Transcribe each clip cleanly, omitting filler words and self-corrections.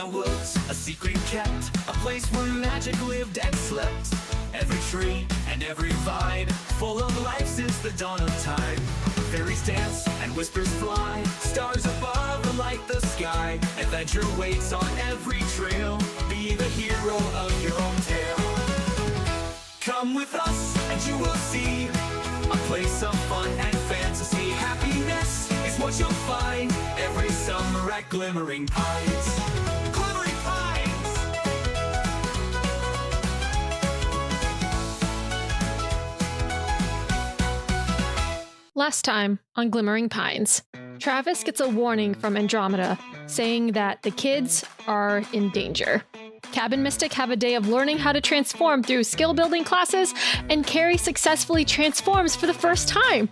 the woods, a secret kept, a place where magic lived and slept. Every tree and every vine, full of life since the dawn of time. Fairies dance and whispers fly, stars above light the sky. Adventure waits on every trail, be the hero of your own tale. Come with us and you will see a place of fun and fantasy. Happiness is what you'll find every summer at Glimmering Pines. Glimmering Pines! Last time on Glimmering Pines, Travis gets a warning from Andromeda saying that the kids are in danger. Cabin Mystic have a day of learning how to transform through skill building classes, and Carrie successfully transforms for the first time.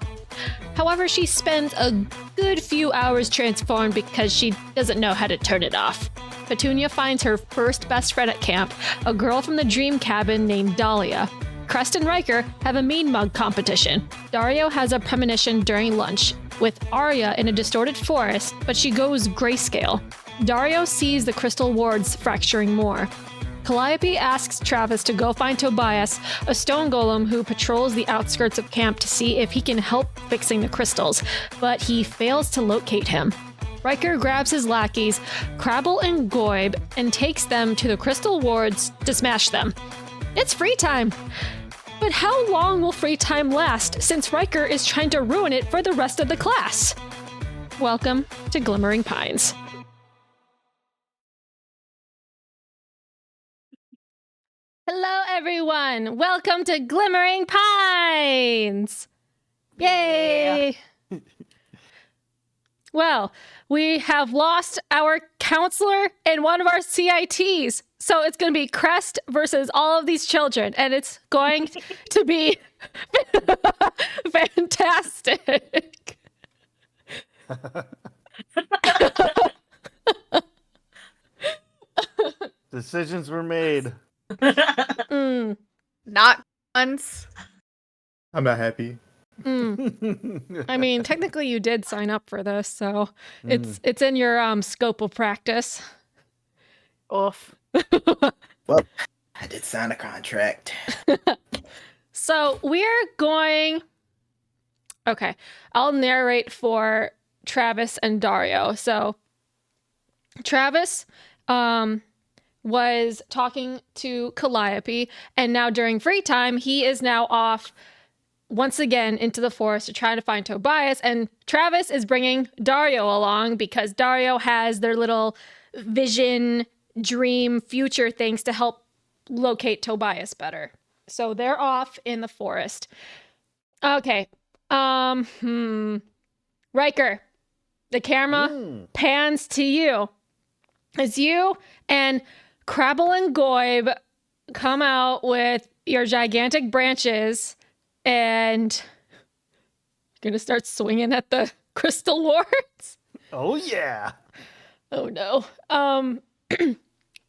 However, she spends a good few hours transformed because she doesn't know how to turn it off. Petunia finds her first best friend at camp, a girl from the dream cabin named Dahlia. Crest and Riker have a mean mug competition. Dario has a premonition during lunch, with Arya in a distorted forest, but she goes grayscale. Dario sees the crystal wards fracturing more. Calliope asks Travis to go find Tobias, a stone golem who patrols the outskirts of camp to see if he can help fixing the crystals, but he fails to locate him. Riker grabs his lackeys, Crabble and Goib, and takes them to the crystal wards to smash them. It's free time! But how long will free time last, since Riker is trying to ruin it for the rest of the class? Welcome to Glimmering Pines. Hello, everyone! Welcome to Glimmering Pines! Yay! Yeah. Well, we have lost our counselor and one of our CITs. So it's going to be Crest versus all of these children, and it's going to be fantastic. Decisions were made. Not once. I'm not happy. I mean, technically you did sign up for this, so it's in your scope of practice. Oof. Well, I did sign a contract. So we're going... Okay, I'll narrate for Travis and Dario. So Travis was talking to Calliope, and now during free time, he is now off once again into the forest to try to find Tobias, and Travis is bringing Dario along because Dario has their little vision, dream, future things to help locate Tobias better. So they're off in the forest. Okay. Riker, the camera pans to you. As you and Crabble and Goib come out with your gigantic branches and you're gonna start swinging at the crystal wards. Oh yeah. Oh no.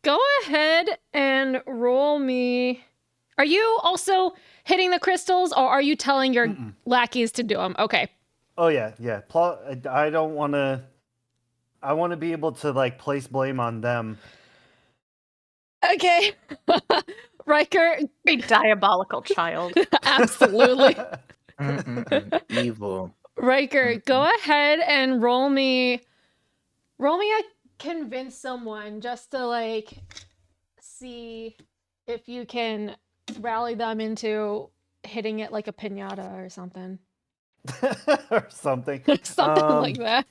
Go ahead and roll me. Are you also hitting the crystals, or are you telling your lackeys to do them? Okay. Oh yeah. I don't want to. I want to be able to like place blame on them. Okay. Riker, A diabolical child. absolutely. Evil. Riker, go ahead and roll me a convince someone just to like see if you can rally them into hitting it like a piñata or something. Or something. Something like that.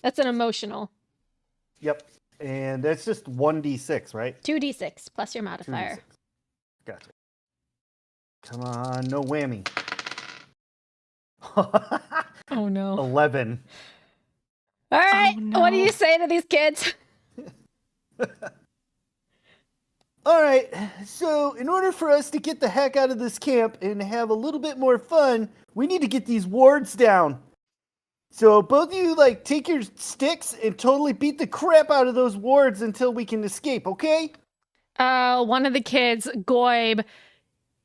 That's an emotional. Yep. And that's just 1d6, right? 2d6 plus your modifier. 2d6. Gotcha. Come on, no whammy. Oh no. 11. All right. Oh, no. What do you say to these kids? All right, so in order for us to get the heck out of this camp and have a little bit more fun, we need to get these wards down. So both of you, like, take your sticks and totally beat the crap out of those wards until we can escape, okay? One of the kids, Goib,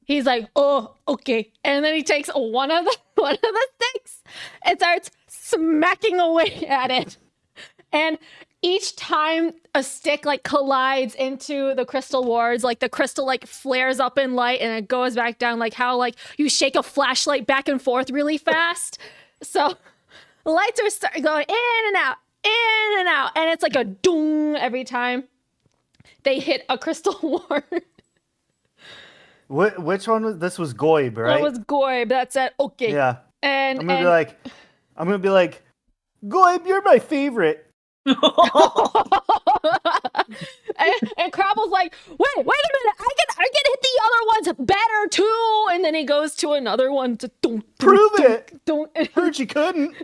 he's like, oh, okay. And then he takes one of the sticks and starts smacking away at it. And each time a stick like collides into the crystal wards, like the crystal like flares up in light and it goes back down, like how like you shake a flashlight back and forth really fast. So the lights are going in and out, and it's like a doom every time they hit a crystal ward. Which one was this? Was Goib, right? That was Goib. That's it. Okay. Yeah. And I'm gonna be like, Goib, you're my favorite. and Crabble's like, wait a minute, I can hit the other ones better too. And then he goes to another one to Prove it. Don't. Heard you couldn't.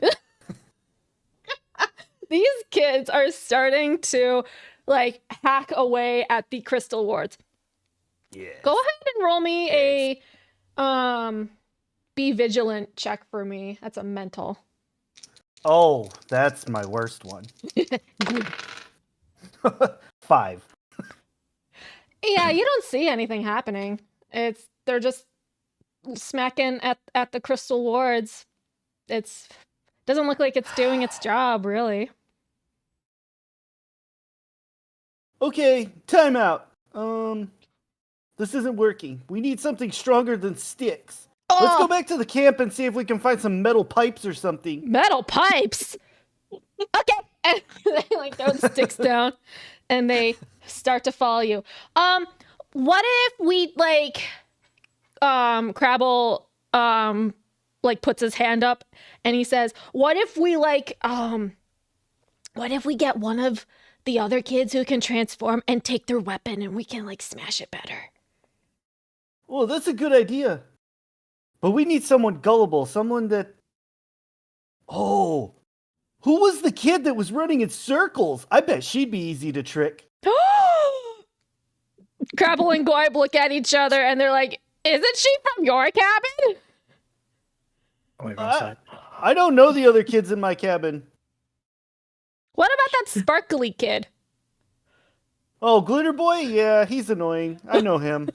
These kids are starting to like hack away at the crystal wards. Yeah. Go ahead and roll me a be vigilant check for me. That's a mental. Oh, that's my worst one. 5. Yeah, you don't see anything happening. They're just smacking at the crystal wards. Doesn't look like it's doing its job, really. Okay, time out. This isn't working. We need something stronger than sticks. Let's go back to the camp and see if we can find some metal pipes or something. Metal pipes. Okay. And they like throw the sticks down and they start to follow you. What if we like Crabble like puts his hand up and he says, what if we get one of the other kids who can transform and take their weapon and we can like smash it better? Well, that's a good idea. But we need someone gullible, someone that... Oh, who was the kid that was running in circles? I bet she'd be easy to trick. Crabble and Goib look at each other and they're like, isn't she from your cabin? Wait, wrong side. I don't know the other kids in my cabin. What about that sparkly kid? Oh, Glitter Boy? Yeah, he's annoying. I know him.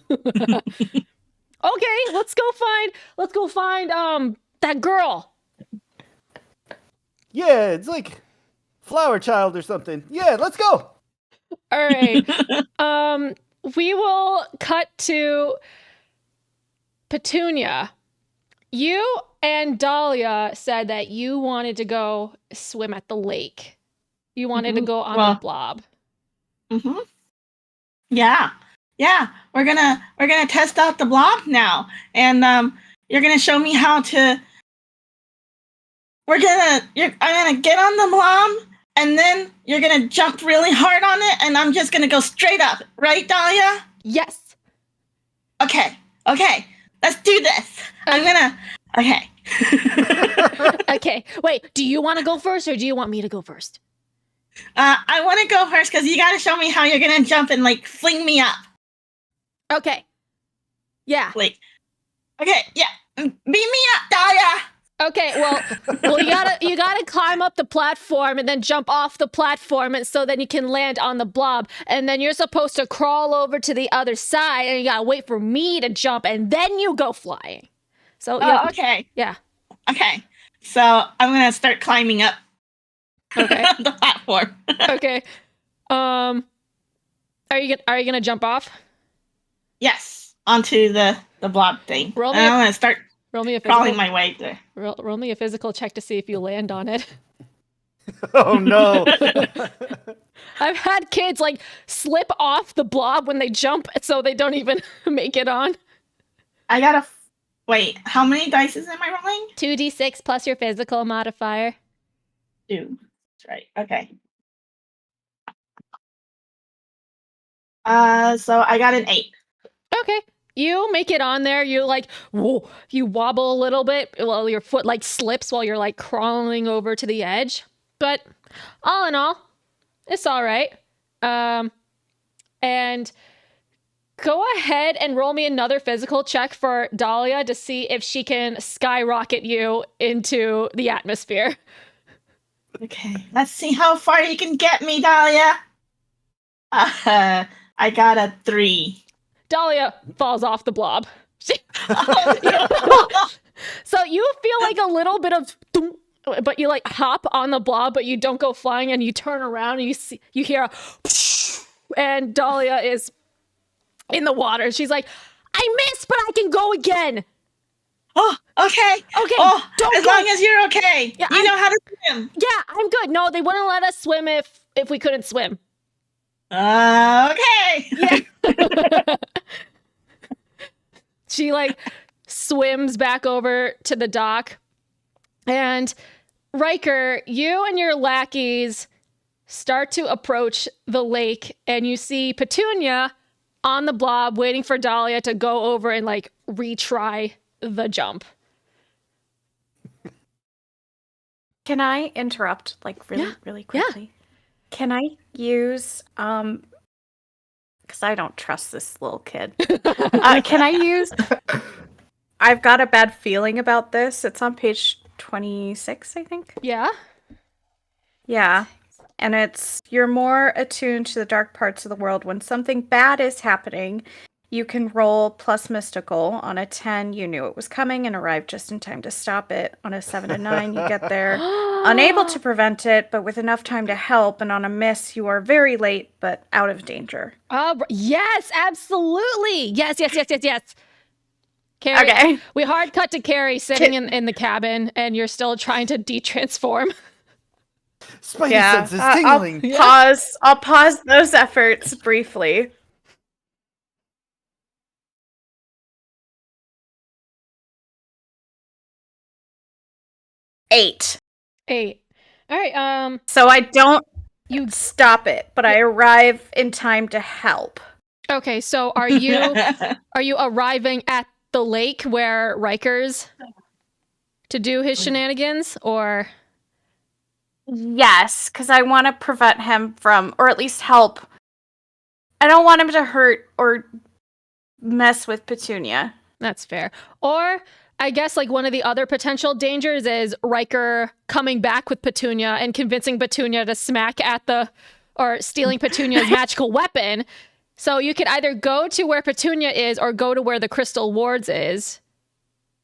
Okay, let's go find that girl. Yeah, it's like Flower Child or something. Yeah, let's go. All right. We will cut to Petunia. You and Dahlia said that you wanted to go swim at the lake. You wanted to go on the blob. Mm-hmm. Yeah. We're gonna test out the blob now, and you're gonna show me how to. I'm gonna get on the blob, and then you're gonna jump really hard on it, and I'm just gonna go straight up, right, Dahlia? Yes. Okay. Let's do this. Okay. Okay. Wait, do you want to go first or do you want me to go first? I want to go first because you got to show me how you're going to jump and, like, fling me up. Okay. Yeah. Like, okay, yeah. Beat me up, Dahlia. Okay, well, you gotta climb up the platform and then jump off the platform, and so then you can land on the blob, and then you're supposed to crawl over to the other side, and you gotta wait for me to jump, and then you go flying. So yeah. Okay. Yeah. Okay. So I'm gonna start climbing up. Okay. The platform. Okay. Are you gonna jump off? Yes, onto the blob thing. Roll me and a- I'm gonna start Roll me a crawling physical. my way there. Roll me a physical check to see if you land on it. Oh, no. I've had kids like slip off the blob when they jump, so they don't even make it on. I gotta wait. How many dice am I rolling? 2d6 plus your physical modifier. 2. That's right. Okay. So I got an 8. Okay. You make it on there. You like, whoa, you wobble a little bit while your foot like slips while you're like crawling over to the edge. But all in all, it's all right. And go ahead and roll me another physical check for Dahlia to see if she can skyrocket you into the atmosphere. Okay. Let's see how far you can get me, Dahlia. I got a 3. Dahlia falls off the blob. So you feel like a little bit of thump but you like hop on the blob, but you don't go flying, and you turn around and you hear a and Dahlia is in the water. She's like, I missed, but I can go again. Oh, okay. Okay, Oh, don't as go. long as you're okay. Yeah, You know how to swim. Yeah, I'm good. No, they wouldn't let us swim if we couldn't swim. Okay. Yeah. She like swims back over to the dock. And Riker, you and your lackeys start to approach the lake, and you see Petunia on the blob waiting for Dahlia to go over and like retry the jump. Can I interrupt, like, really quickly? Can I use, because I don't trust this little kid. Can I use, I've got a bad feeling about this. It's on page 26, I think. Yeah. Yeah. And it's, you're more attuned to the dark parts of the world. When something bad is happening, you can roll plus mystical. On a 10, you knew it was coming and arrived just in time to stop it. On a 7 to 9, you get there unable to prevent it, but with enough time to help. And on a miss, you are very late, but out of danger. Yes, absolutely. Yes. Carrie, Okay. we hard cut to Carrie sitting in the cabin, and you're still trying to de-transform. Spidey senses tingling. I'll pause those efforts briefly. Eight. All right. So I don't You stop it, but I arrive in time to help. okay? So are you arriving at the lake where Riker's to do his shenanigans, or? Yes, because I want to prevent him from, or at least help. I don't want him to hurt or mess with Petunia. That's fair. Or I guess like one of the other potential dangers is Riker coming back with Petunia and convincing Petunia to smack at or stealing Petunia's magical weapon. So you could either go to where Petunia is or go to where the Crystal Wards is.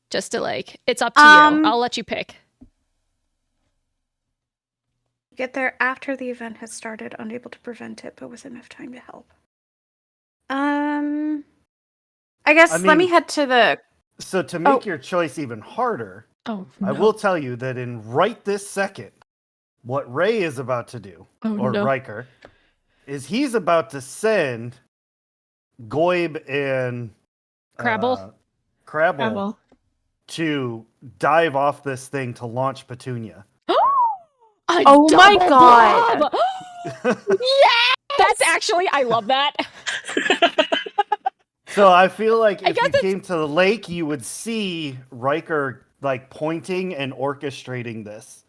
Just to it's up to you. I'll let you pick. Get there after the event has started, unable to prevent it, but with enough time to help. I guess let me head to the... So to make your choice even harder, no. I will tell you that in right this second, what Ray is about to do, Riker, is he's about to send Goib and Crabble to dive off this thing to launch Petunia. Oh my god! Yes! That's actually, I love that. So I feel like if you came to the lake, you would see Riker pointing and orchestrating this.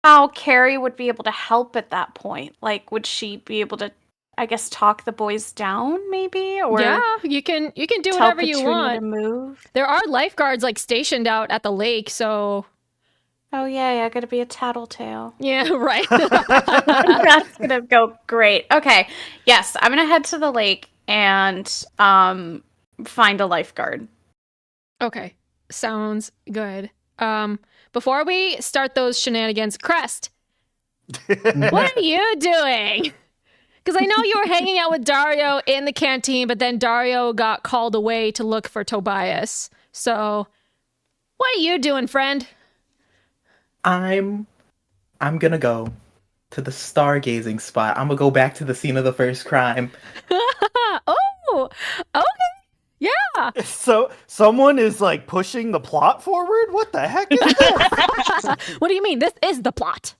How Carrie would be able to help at that point? Would she be able to, I guess, talk the boys down, maybe? Or yeah, you can do whatever you want. To move. There are lifeguards stationed out at the lake, so. Oh yeah, I gotta be a tattletale. Yeah, right. That's gonna go great. Okay, yes, I'm gonna head to the lake and find a lifeguard. Okay, sounds good. Before we start those shenanigans, Crest, what are you doing? Because I know you were hanging out with Dario in the canteen, but then Dario got called away to look for Tobias. So, what are you doing, friend? I'm gonna go to the stargazing spot. I'm gonna go back to the scene of the first crime. Oh, okay. Yeah. So someone is pushing the plot forward? What the heck is this? What do you mean? This is the plot.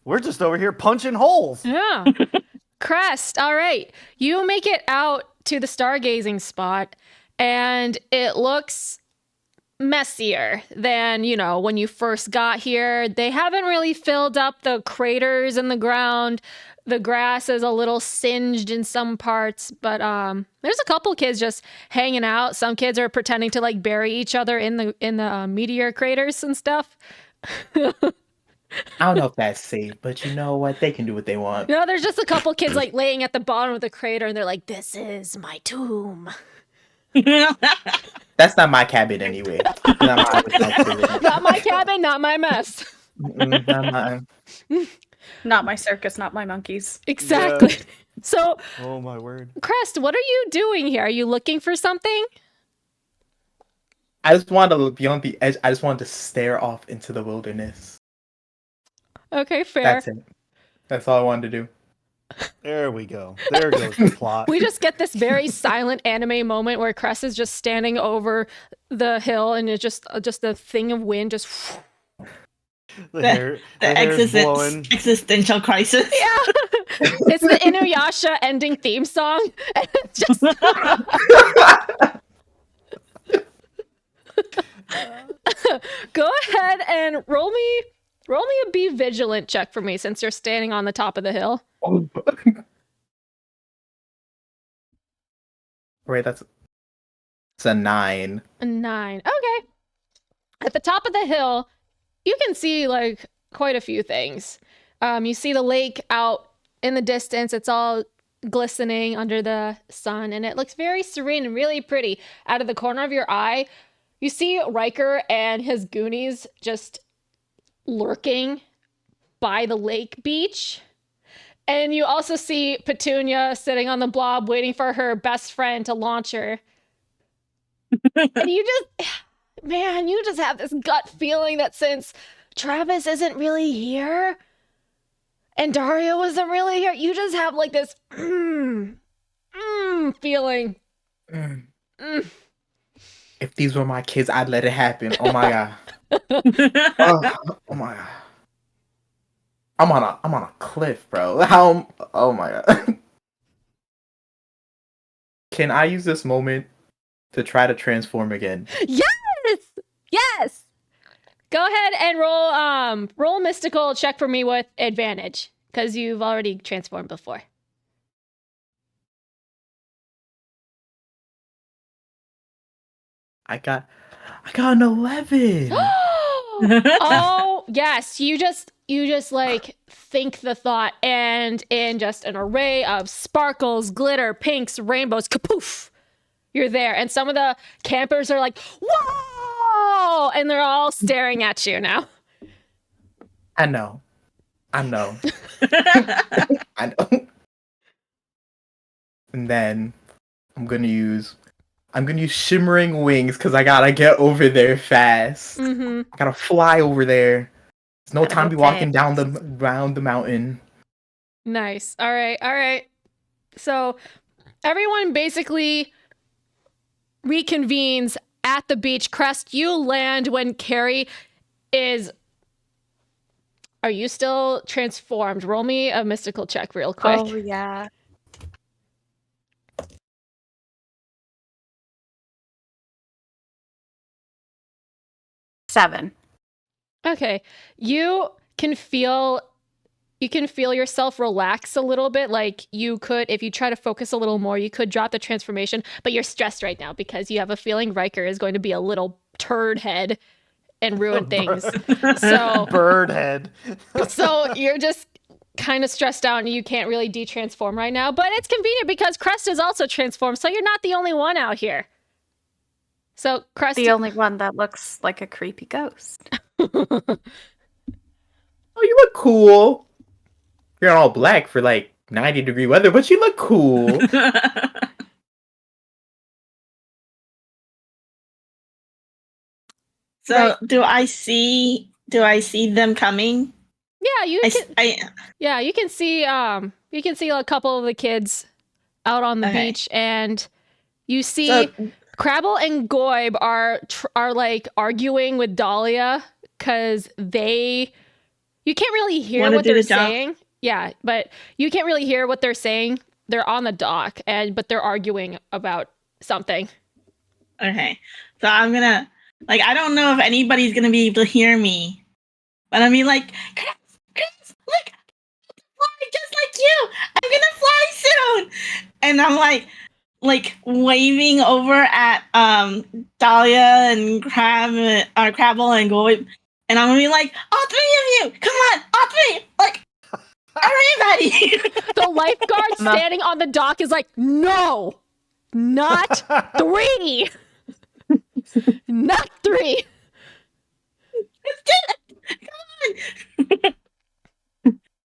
We're just over here punching holes. Yeah. Crest, all right. You make it out to the stargazing spot, and it looks messier than, when you first got here. They haven't really filled up the craters in the ground. The grass is a little singed in some parts, but there's a couple kids just hanging out. Some kids are pretending to bury each other in the meteor craters and stuff. I don't know if that's safe, but you know what? They can do what they want. No, there's just a couple kids laying at the bottom of the crater, and they're like, "This is my tomb." That's not my cabin anyway. Not my, Not my cabin, not my mess. not mine. Not my circus, not my monkeys. Exactly. So, Oh my word. Crest, what are you doing here? Are you looking for something? I just wanted to look beyond the edge. I just wanted to stare off into the wilderness. Okay, fair. That's it. That's all I wanted to do. There we go. There goes the plot. We just get this very silent anime moment where Crest is just standing over the hill and it's just a thing of wind just the hair's blowing. Existential crisis. yeah. It's the Inuyasha ending theme song. And it's just go ahead and roll me a be vigilant check for me since you're standing on the top of the hill. Right, it's a 9. A 9. Okay. At the top of the hill, you can see like quite a few things. You see the lake out in the distance. It's all glistening under the sun, and it looks very serene and really pretty. Out of the corner of your eye, you see Riker and his Goonies just lurking by the lake beach. And you also see Petunia sitting on the blob waiting for her best friend to launch her. And you just have this gut feeling that since Travis isn't really here and Dario isn't really here, you just have like this feeling. If these were my kids, I'd let it happen. Oh my god. Oh my god. I'm on a cliff, bro. Oh my god. Can I use this moment to try to transform again? Yes. Go ahead and roll a mystical check for me with advantage because you've already transformed before. I got an 11. Oh yes, you just like think the thought, and in just an array of sparkles, glitter, pinks, rainbows, kapoof, you're there. And some of the campers are like, whoa, and they're all staring at you now. I know. I know. And then I'm gonna use shimmering wings because I gotta get over there fast. Mm-hmm. I gotta fly over there. There's no Gotta time go to be walking fast. around the mountain. Nice. All right. So everyone basically reconvenes at the beach. Crest, you land when Carrie is... Are you still transformed? Roll me a mystical check real quick. Oh, yeah. Seven. Okay. You can feel yourself relax a little bit. Like you could, if you try to focus a little more, you could drop the transformation, but you're stressed right now because you have a feeling Riker is going to be a little turd head and ruin things. So Bird head. so you're just kind of stressed out and you can't really de-transform right now, but it's convenient because Crest is also transformed, so you're not the only one out here. So Crest, The only one that looks like a creepy ghost. Oh, you look cool. You're all black for like 90-degree weather, but you look cool. So Right. do I see them coming? yeah, you can see a couple of the kids out on the Okay. beach, and you see So Crabble and Goib are like arguing with Dahlia because you can't really hear Wanna what do they're the job? saying. Yeah, but you can't really hear what they're saying. They're on the dock, but they're arguing about something. okay. So I'm gonna I don't know if anybody's gonna be able to hear me, but I mean Chris, look, fly just like you. I'm gonna fly soon, and I'm like waving over at Dahlia and Crabble and Goy, and I'm gonna be like, all three of you, come on, all three, like everybody. The lifeguard standing on the dock is like, no, Not 3. Not 3.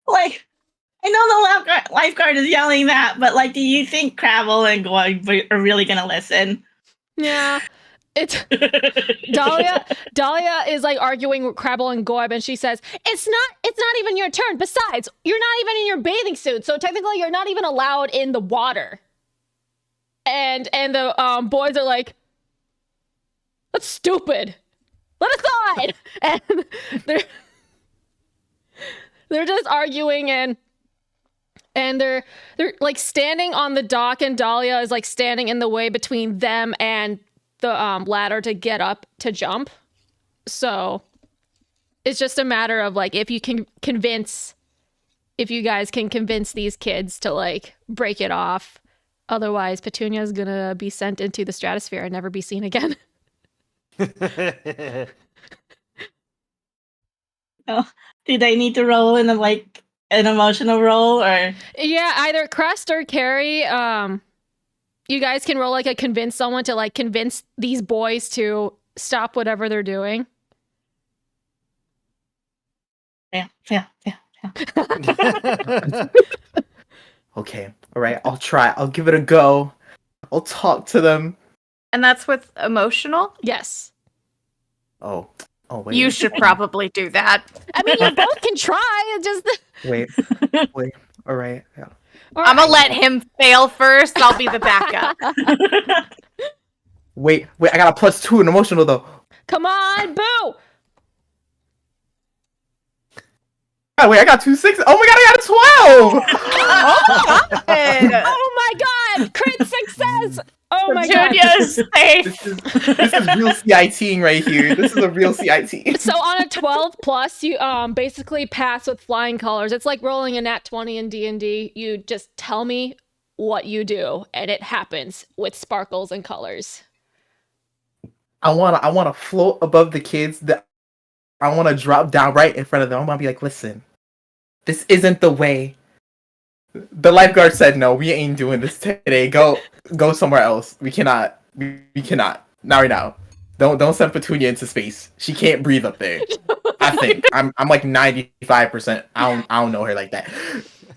Like, I know the lifeguard is yelling that, but like, do you think Crabble and Goy are really gonna listen? Yeah. It's Dahlia is like arguing with Crabble and Goib, and she says, it's not even your turn. Besides, you're not even in your bathing suit, so technically you're not even allowed in the water. And the boys are like, that's stupid. Let us on. And they're just arguing, and they're like standing on the dock, and Dahlia is like standing in the way between them and the ladder to get up to jump. So it's just a matter of like if you guys can convince these kids to like break it off. Otherwise, Petunia's gonna be sent into the stratosphere and never be seen again. Oh, do they need to roll in an emotional roll, or? Yeah, either Crest or Carrie. You guys can roll like a convince someone to like convince these boys to stop whatever they're doing. Yeah. Okay, all right, I'll try. I'll give it a go. I'll talk to them. And that's with emotional? Yes. Oh wait. You should probably do that. I mean, you both can try. It's just Wait. All right. Yeah. I'm gonna let him fail first. I'll be the backup. Wait. I got a +2 in emotional though. Come on, Boo! Oh, wait, I got 2 6s. Oh my god, I got a 12! Oh my god! Crit success! Oh my god! Junior's safe. This is real CITing right here. This is a real CIT. So on a 12 plus, you basically pass with flying colors. It's like rolling a nat 20 in D&D. You just tell me what you do, and it happens with sparkles and colors. I wanna float above the kids. I wanna drop down right in front of them. I'm gonna be like, listen, this isn't the way. The lifeguard said no. We ain't doing this today. Go somewhere else. We cannot. We cannot. Not right now. Don't send Petunia into space. She can't breathe up there. I think I'm like 95%. I don't know her like that.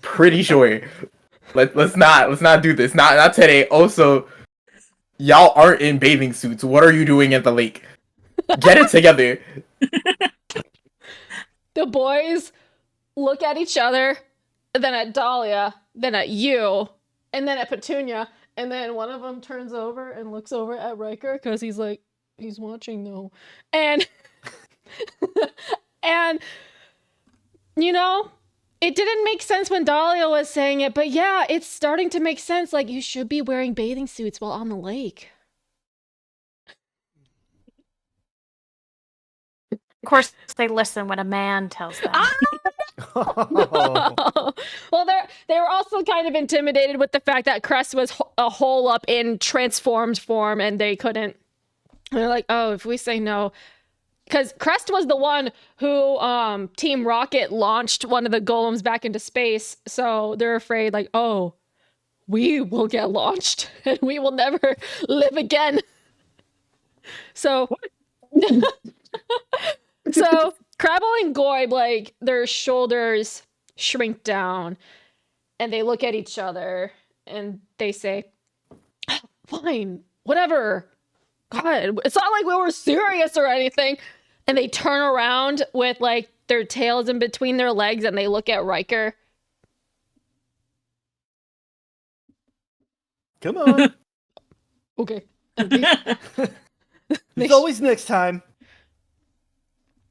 Pretty sure. Let's not do this. Not today. Also, y'all aren't in bathing suits. What are you doing at the lake? Get it together. The boys look at each other, then at Dahlia, then at you, and then at Petunia, and then one of them turns over and looks over at Riker because he's like, he's watching though. And and you know, it didn't make sense when Dahlia was saying it, but yeah, it's starting to make sense. Like, you should be wearing bathing suits while on the lake. Of course, they listen when a man tells them. Oh. Well, they were also kind of intimidated with the fact that Crest was a hole up in transformed form, and they couldn't. They're like, oh, if we say no, because Crest was the one who Team Rocket launched one of the golems back into space, so they're afraid, like, oh, we will get launched and we will never live again. So. So Crabble and Goib, like, their shoulders shrink down and they look at each other and they say, fine, whatever. God, it's not like we were serious or anything. And they turn around with like their tails in between their legs and they look at Riker. Come on. Okay. There's always next time.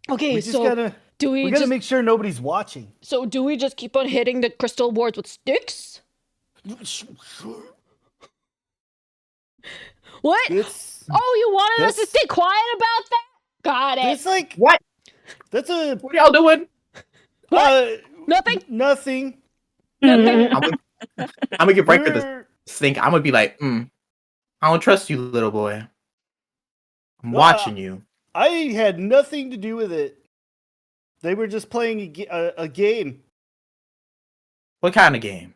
Okay, We just so gotta we gotta make sure nobody's watching. So do we just keep on hitting the crystal wards with sticks? What? You wanted us to stay quiet about that? Got it. It's like What? That's a What y'all doing? Nothing. Nothing. Nothing. I'm gonna give Riker this stink. I'm gonna be like, I don't trust you, little boy. I'm watching you. I had nothing to do with it. They were just playing a game. What kind of game?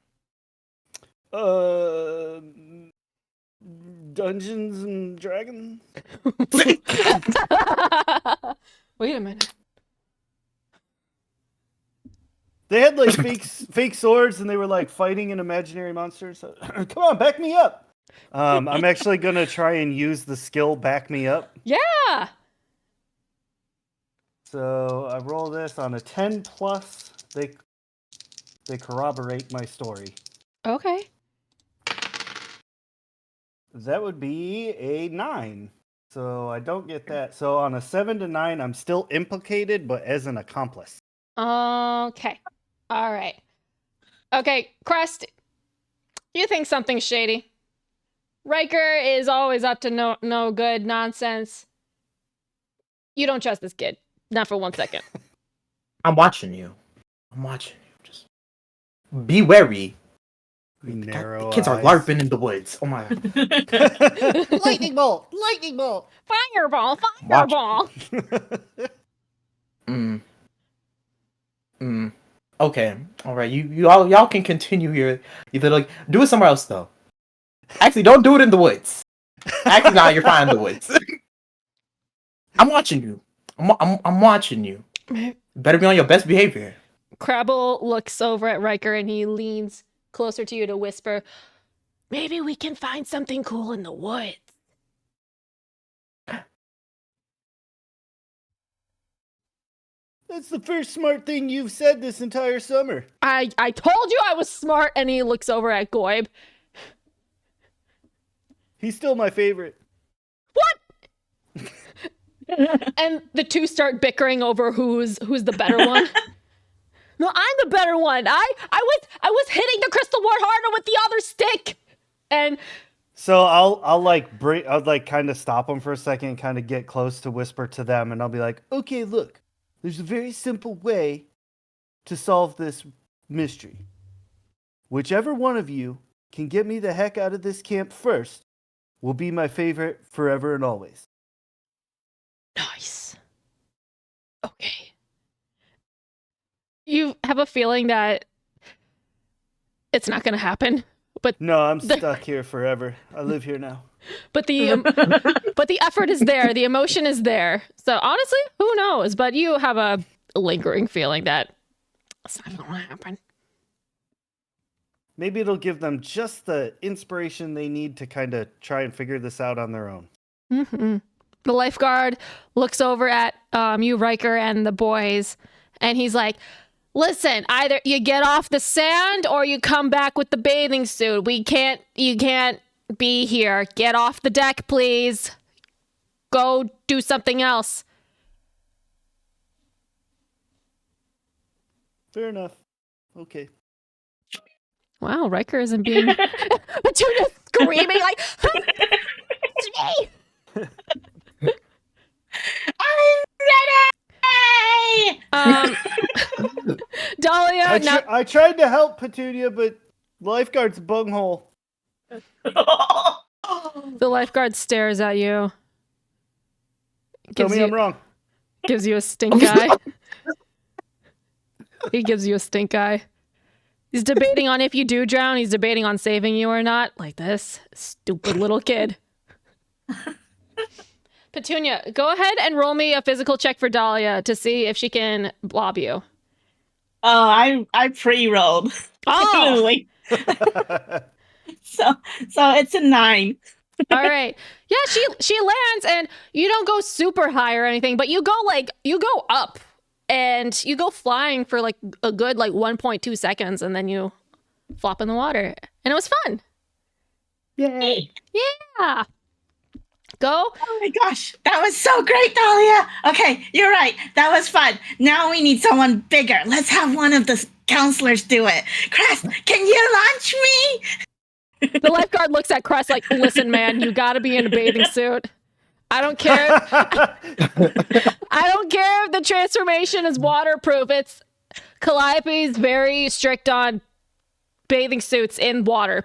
Dungeons and Dragons? Wait a minute. They had like fake swords, and they were like fighting an imaginary monster. So, come on, back me up. I'm actually gonna try and use the skill back me up. Yeah. So I roll this on a 10 plus. They corroborate my story. Okay. That would be a 9. So I don't get that. So on a 7 to 9, I'm still implicated, but as an accomplice. Okay. All right. Okay, Crest, you think something's shady. Riker is always up to no good nonsense. You don't trust this kid. Not for 1 second. I'm watching you. Just be wary. Narrow Kids are eyes. LARPing in the woods. Oh my god. Lightning bolt! Lightning bolt! Fireball! Watch. Fireball! Okay. All right. Y'all can continue here. Either like do it somewhere else though. Actually, don't do it in the woods. Actually, nah, you're fine in the woods. I'm watching you. I'm watching you. Better be on your best behavior. Crabble looks over at Riker and he leans closer to you to whisper, maybe we can find something cool in the woods. That's the first smart thing you've said this entire summer. I told you I was smart, and he looks over at Goib. He's still my favorite. What? And the two start bickering over who's the better one. No, I'm the better one. I was hitting the crystal ward harder with the other stick. And So I'll like kind of stop them for a second, kind of get close to whisper to them, and I'll be like, okay, look, there's a very simple way to solve this mystery. Whichever one of you can get me the heck out of this camp first will be my favorite forever and always. nice. Okay. You have a feeling that it's not going to happen, but No, I'm stuck here forever. I live here now. but the effort is there, the emotion is there. So honestly, who knows? But you have a lingering feeling that it's not going to happen. Maybe it'll give them just the inspiration they need to kind of try and figure this out on their own. Mm-hmm. The lifeguard looks over at you, Riker, and the boys, and he's like, listen, either you get off the sand or you come back with the bathing suit. You can't be here. Get off the deck, please. Go do something else. Fair enough. Okay. Wow, Riker isn't being Petunia's screaming like, it's me. I'm ready! Dahlia, I tried to help Petunia, but lifeguard's a bunghole. the lifeguard stares at you. Tell me I'm wrong. Gives you a stink eye. He gives you a stink eye. He's debating on if you do drown. He's debating on saving you or not. Like this stupid little kid. Petunia, go ahead and roll me a physical check for Dahlia to see if she can blob you. Oh, I pre-rolled. Oh! Wait. So it's a 9. All right. Yeah, she lands and you don't go super high or anything, but you go up and you go flying for like a good 1.2 seconds and then you flop in the water. And it was fun. Yay! Yeah. Go. Oh my gosh, that was so great, Dahlia. Okay, you're right. That was fun. Now we need someone bigger. Let's have one of the counselors do it. Crest, can you launch me? The lifeguard looks at Crest like, listen, man, you gotta be in a bathing suit. I don't care. I don't care if the transformation is waterproof. Calliope's very strict on bathing suits in water.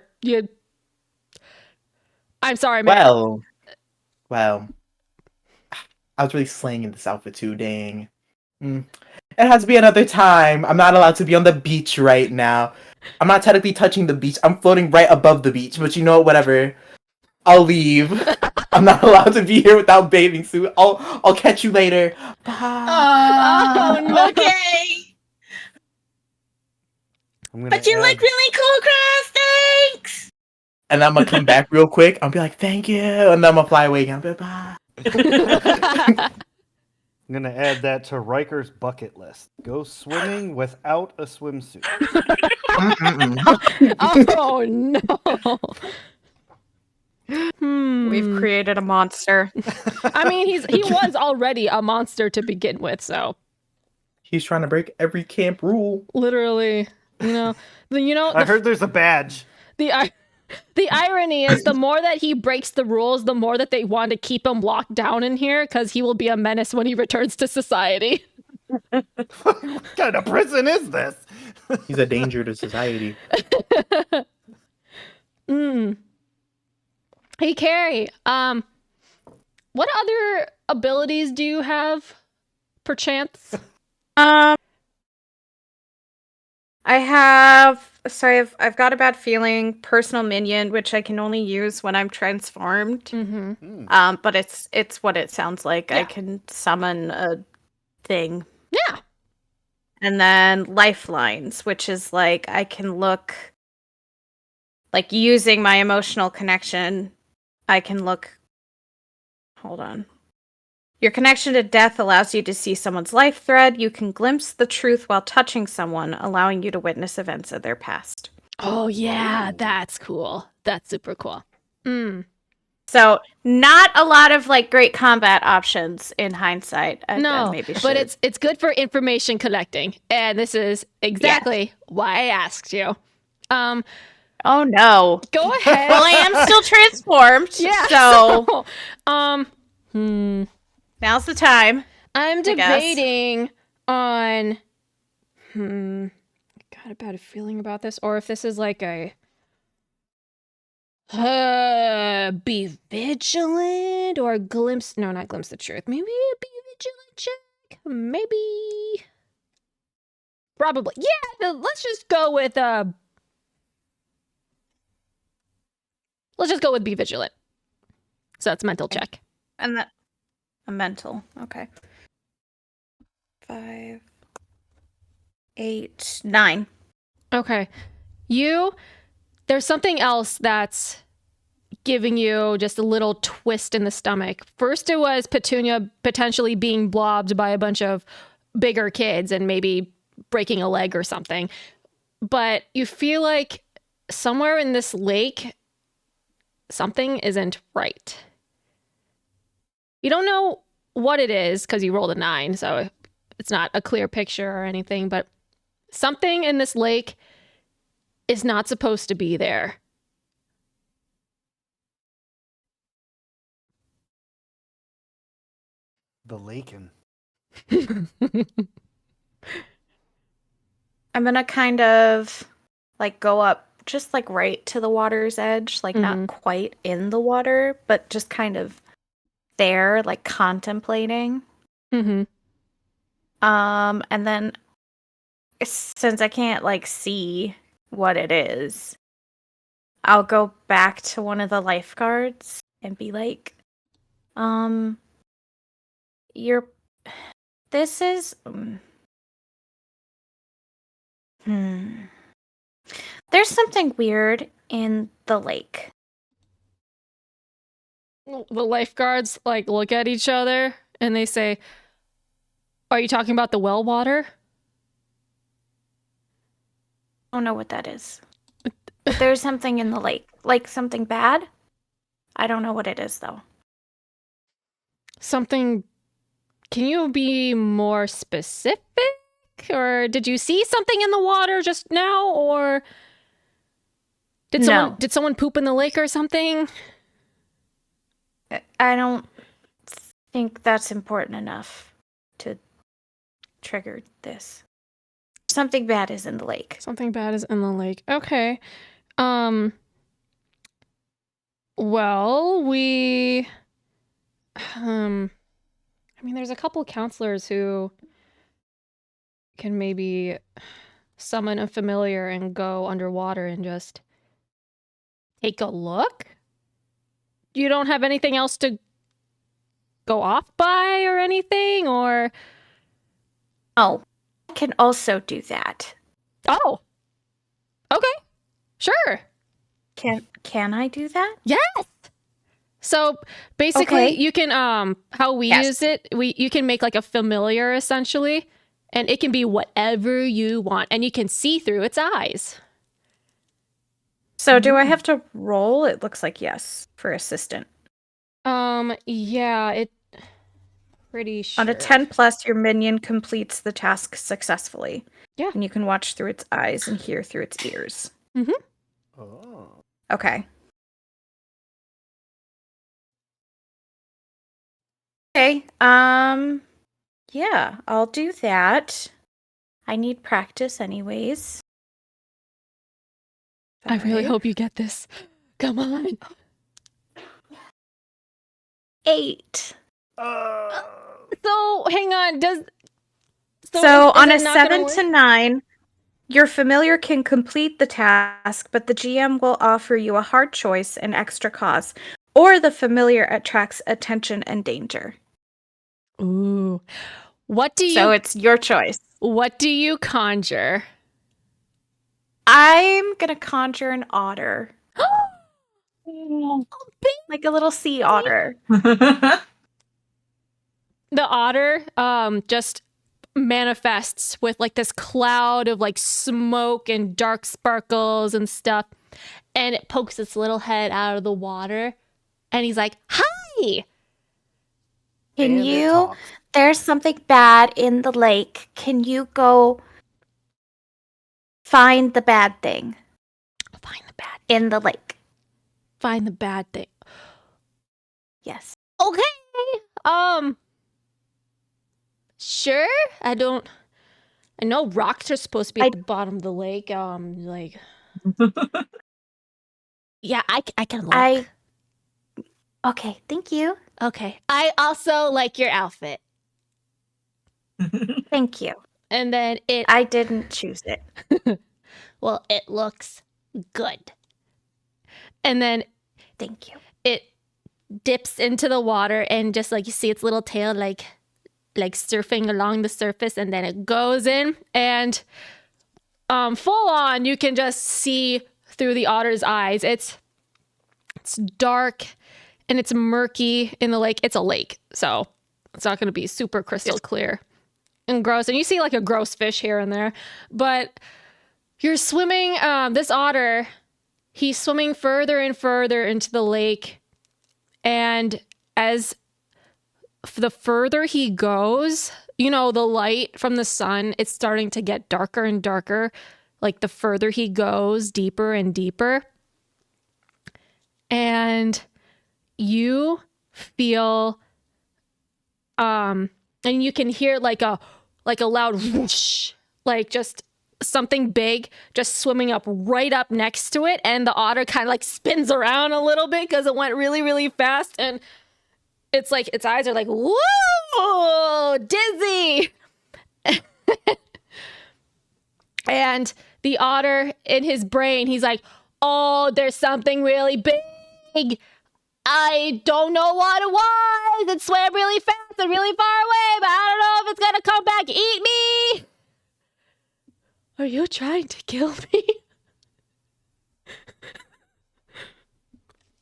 I'm sorry, man. Well, I was really slaying in this outfit too, dang. It has to be another time. I'm not allowed to be on the beach right now. I'm not technically touching the beach. I'm floating right above the beach, but you know what, whatever. I'll leave. I'm not allowed to be here without bathing suit. I'll catch you later. Bye. Oh, no. Okay. I'm gonna But you add. look really cool, Cross. Thanks. And I'm gonna come back real quick. I'll be like, thank you. And then I'm gonna fly away again. I'll be like, bye. I'm gonna add that to Riker's bucket list. Go swimming without a swimsuit. Oh no. We've created a monster. I mean, he was already a monster to begin with, so He's trying to break every camp rule. literally, I heard there's a badge. the irony is the more that he breaks the rules, the more that they want to keep him locked down in here because he will be a menace when he returns to society. What kind of prison is this? He's a danger to society. Hey Carrie, what other abilities do you have, perchance? I've got a bad feeling personal minion, which I can only use when I'm transformed. Mm-hmm. But it's what it sounds like. Yeah. I can summon a thing. Yeah. And then lifelines, which is like I can look like using my emotional connection. I can look. Hold on. Your connection to death allows you to see someone's life thread. You can glimpse the truth while touching someone, allowing you to witness events of their past. Oh yeah, that's cool. That's super cool. So not a lot of like great combat options in hindsight. No, maybe but should. it's good for information collecting, and this is exactly why I asked you. Oh no. Go ahead. Well, I am still transformed. Yeah. So now's the time. I'm I guess. debating on. Got a bad feeling about this, or if this is like a. Be vigilant or glimpse. No, not glimpse the truth. Maybe a be vigilant check. Maybe. Probably. Yeah. Let's just go with Let's just go with be vigilant. So that's mental check. And that a mental. Okay. 5, 8, 9. Okay. There's something else that's giving you just a little twist in the stomach. First, it was Petunia potentially being blobbed by a bunch of bigger kids and maybe breaking a leg or something. But you feel like somewhere in this lake, something isn't right. You don't know what it is because you rolled a 9, so it's not a clear picture or anything, but something in this lake is not supposed to be there. The Laken. I'm gonna kind of like go up just like right to the water's edge, like not quite in the water, but just kind of there, like contemplating. Mm-hmm. And then since I can't like see what it is, I'll go back to one of the lifeguards and be like, this is there's something weird in the lake. The lifeguards like look at each other and they say, "Are you talking about the well water?" I don't know what that is. But there's something in the lake. Like something bad? I don't know what it is though. Something. Can you be more specific? Or did you see something in the water just now? Or did someone poop in the lake or something? I don't think that's important enough to trigger this. Something bad is in the lake. Something bad is in the lake. Okay. Well, I mean, there's a couple counselors who can maybe summon a familiar and go underwater and just take a look. you don't have anything else to go off by or anything, or? Oh, I can also do that. Oh, okay, sure. Can I do that? Yes. So basically, Okay. you can how we Yes. use it, you can make like a familiar essentially, and it can be whatever you want, and you can see through its eyes. So do I have to roll? It looks like yes for assistant. Yeah, it pretty sure. On a 10 plus, your minion completes the task successfully. Yeah. And you can watch through its eyes and hear through its ears. Oh. Okay. Okay. Yeah, I'll do that. I need practice anyways. I really 5. hope you get this. Come on. 8. So hang on, So is on it a not gonna 7 work? to 9, your familiar can complete the task, but the GM will offer you a hard choice and extra cause, or the familiar attracts attention and danger. Ooh. What do So you it's your choice. conjure? I'm gonna conjure an otter, like a little sea otter. The otter just manifests with like this cloud of like smoke and dark sparkles and stuff, and it pokes its little head out of the water, and he's like, "Hi." Can And it you? talks. There's something bad in the lake. Can you go find the bad thing Find the bad. in the lake? Find the bad thing. Yes. Okay. Sure. I know rocks are supposed to be at the bottom of the lake. Like. Yeah, I can look. Okay, thank you. Okay. I also like your outfit. Thank you. And then I didn't choose it. well, it looks good. And then Thank you. it dips into the water, and just like you see its little tail like surfing along the surface, and then it goes in, and full on you can just see through the otter's eyes. It's dark and it's murky in the lake. It's a lake, so it's not going to be super crystal clear and gross. And you see like a gross fish here and there, but you're swimming. This otter, he's swimming further and further into the lake, and as the further he goes, the light from the sun, it's starting to get darker and darker. Like the further he goes, deeper and deeper. And you feel, and you can hear like a loud whoosh, like just something big just swimming right up next to it. And the otter kind of like spins around a little bit because it went really, really fast. And it's like its eyes are like, whoa, dizzy. And the otter in his brain, he's like, oh, there's something really big. I don't know what it was. It swam really fast and really far away, but I don't know if it's gonna come back and eat me. Are you trying to kill me?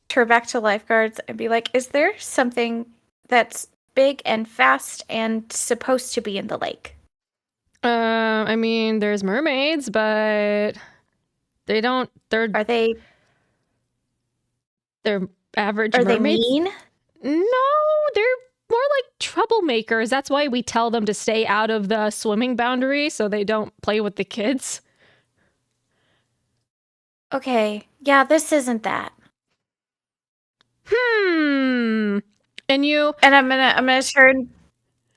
Turn back to lifeguards and be like, is there something that's big and fast and supposed to be in the lake? I mean, there's mermaids, but they're Are they average are they mermaids. mean? No, they're more like troublemakers. That's why we tell them to stay out of the swimming boundary so they don't play with the kids. Okay. Yeah, this isn't that. And I'm gonna turn.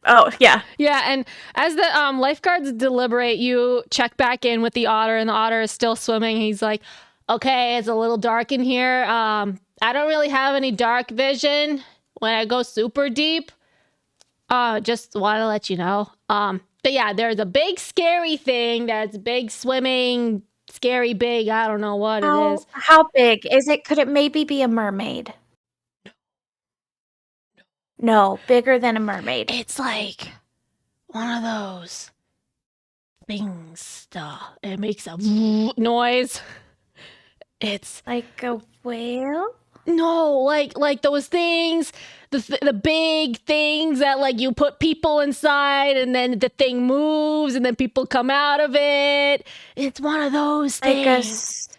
Oh yeah. Yeah, and as the lifeguards deliberate, you check back in with the otter, and the otter is still swimming. He's like, okay, it's a little dark in here. I don't really have any dark vision when I go super deep. Just want to let you know. But yeah, there's a big scary thing that's big swimming, scary big. I don't know what it is. How big is it? Could it maybe be a mermaid? No, bigger than a mermaid. It's like one of those things. It makes a noise. It's Like a whale? no, like those things, the big things that like you put people inside, and then the thing moves, and then people come out of it. It's one of those Like a things.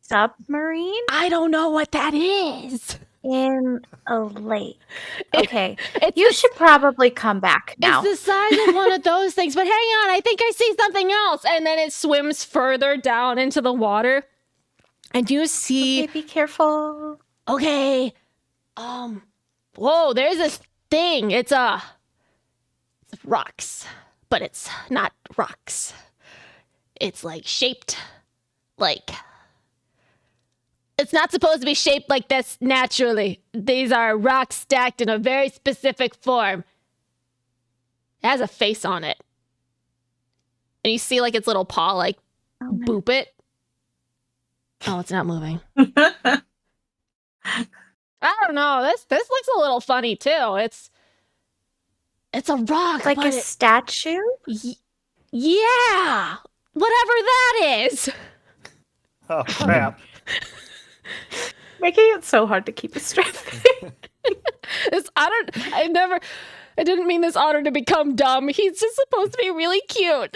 submarine I don't know what that is. in a lake. Okay. It's You should probably come back It's now. the size of one of those things, but hang on, I think I see something else. And then it swims further down into the water. And you see, Okay, be careful. okay, whoa, there's this thing. It's rocks, but it's not rocks. It's like shaped like, it's not supposed to be shaped like this naturally. These are rocks stacked in a very specific form. It has a face on it. And you see like its little paw like boop it. Oh, it's not moving. I don't know. This looks a little funny too. It's a rock. Like but a statue? yeah. Whatever that is. Oh crap! Making it so hard to keep it straight. I didn't mean this otter to become dumb. He's just supposed to be really cute.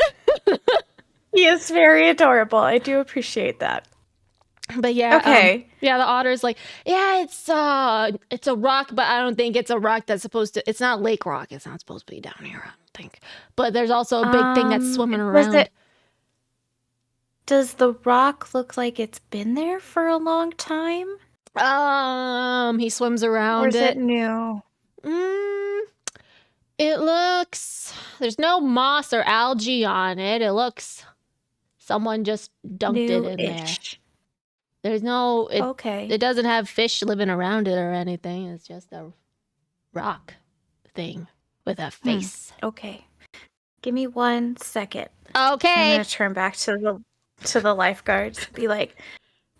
He is very adorable. I do appreciate that. But yeah, Okay. yeah, the otter's like, yeah, it's a rock, but I don't think it's a rock that's supposed to. It's not lake rock. It's not supposed to be down here. I don't think. But there's also a big thing that's swimming around. Does the rock look like it's been there for a long time? He swims around Or is it new? It looks. There's no moss or algae on it. It looks. Someone just dumped it in there. New-ish. There's no. Okay. It doesn't have fish living around it or anything. It's just a rock thing with a face. Okay. Give me 1 second. Okay. I'm gonna turn back to the lifeguards. Be like,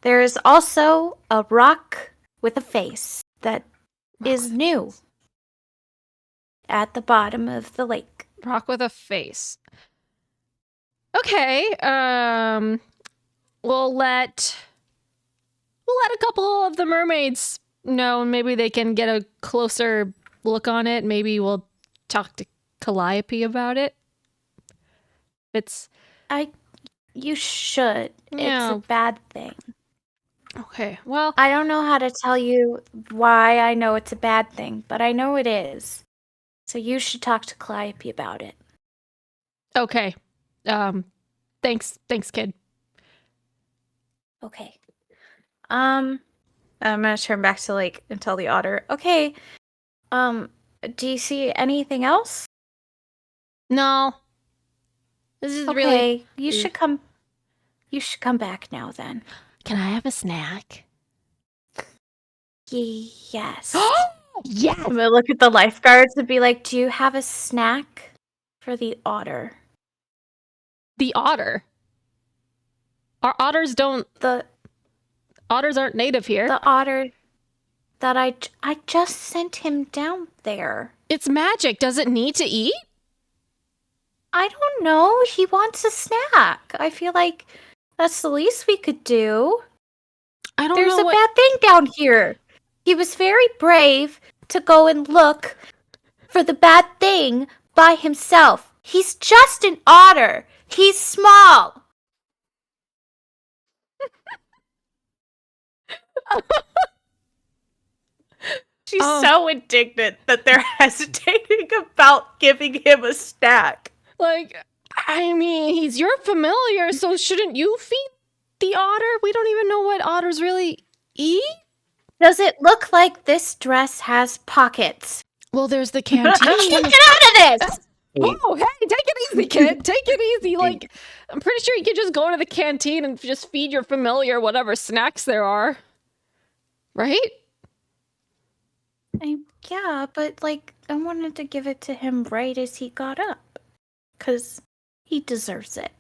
there is also a rock with a face that is new at the bottom of the lake. Rock with a face. Okay. We'll let a couple of the mermaids know, and maybe they can get a closer look on it. Maybe we'll talk to Calliope about it. You should. Yeah. It's a bad thing. Okay. Well, I don't know how to tell you why I know it's a bad thing, but I know it is. So you should talk to Calliope about it. okay. Thanks, kid. Okay. I'm gonna turn back to and tell the otter. Okay. Do you see anything else? No. This is Okay. really. You should come. You should come back now then. Can I have a snack? Yes. Yes. I'm gonna look at the lifeguards and be like, "Do you have a snack for the otter?" The otter. Our otters don't. The Otters aren't native here. the otter that I just sent him down there. It's magic. Does it need to eat? I don't know. He wants a snack. I feel like that's the least we could do. I don't There's know a what. bad thing down here. He was very brave to go and look for the bad thing by himself. He's just an otter. He's small. She's so indignant that they're hesitating about giving him a snack. Like, I mean, he's your familiar, so shouldn't you feed the otter? We don't even know what otters really eat. Does it look like this dress has pockets? Well, there's the canteen. Get out of this! Oh, hey, take it easy, kid. Take it easy. Like, I'm pretty sure you could just go to the canteen and just feed your familiar whatever snacks there are. Right? Yeah, but I wanted to give it to him right as he got up. 'Cause he deserves it.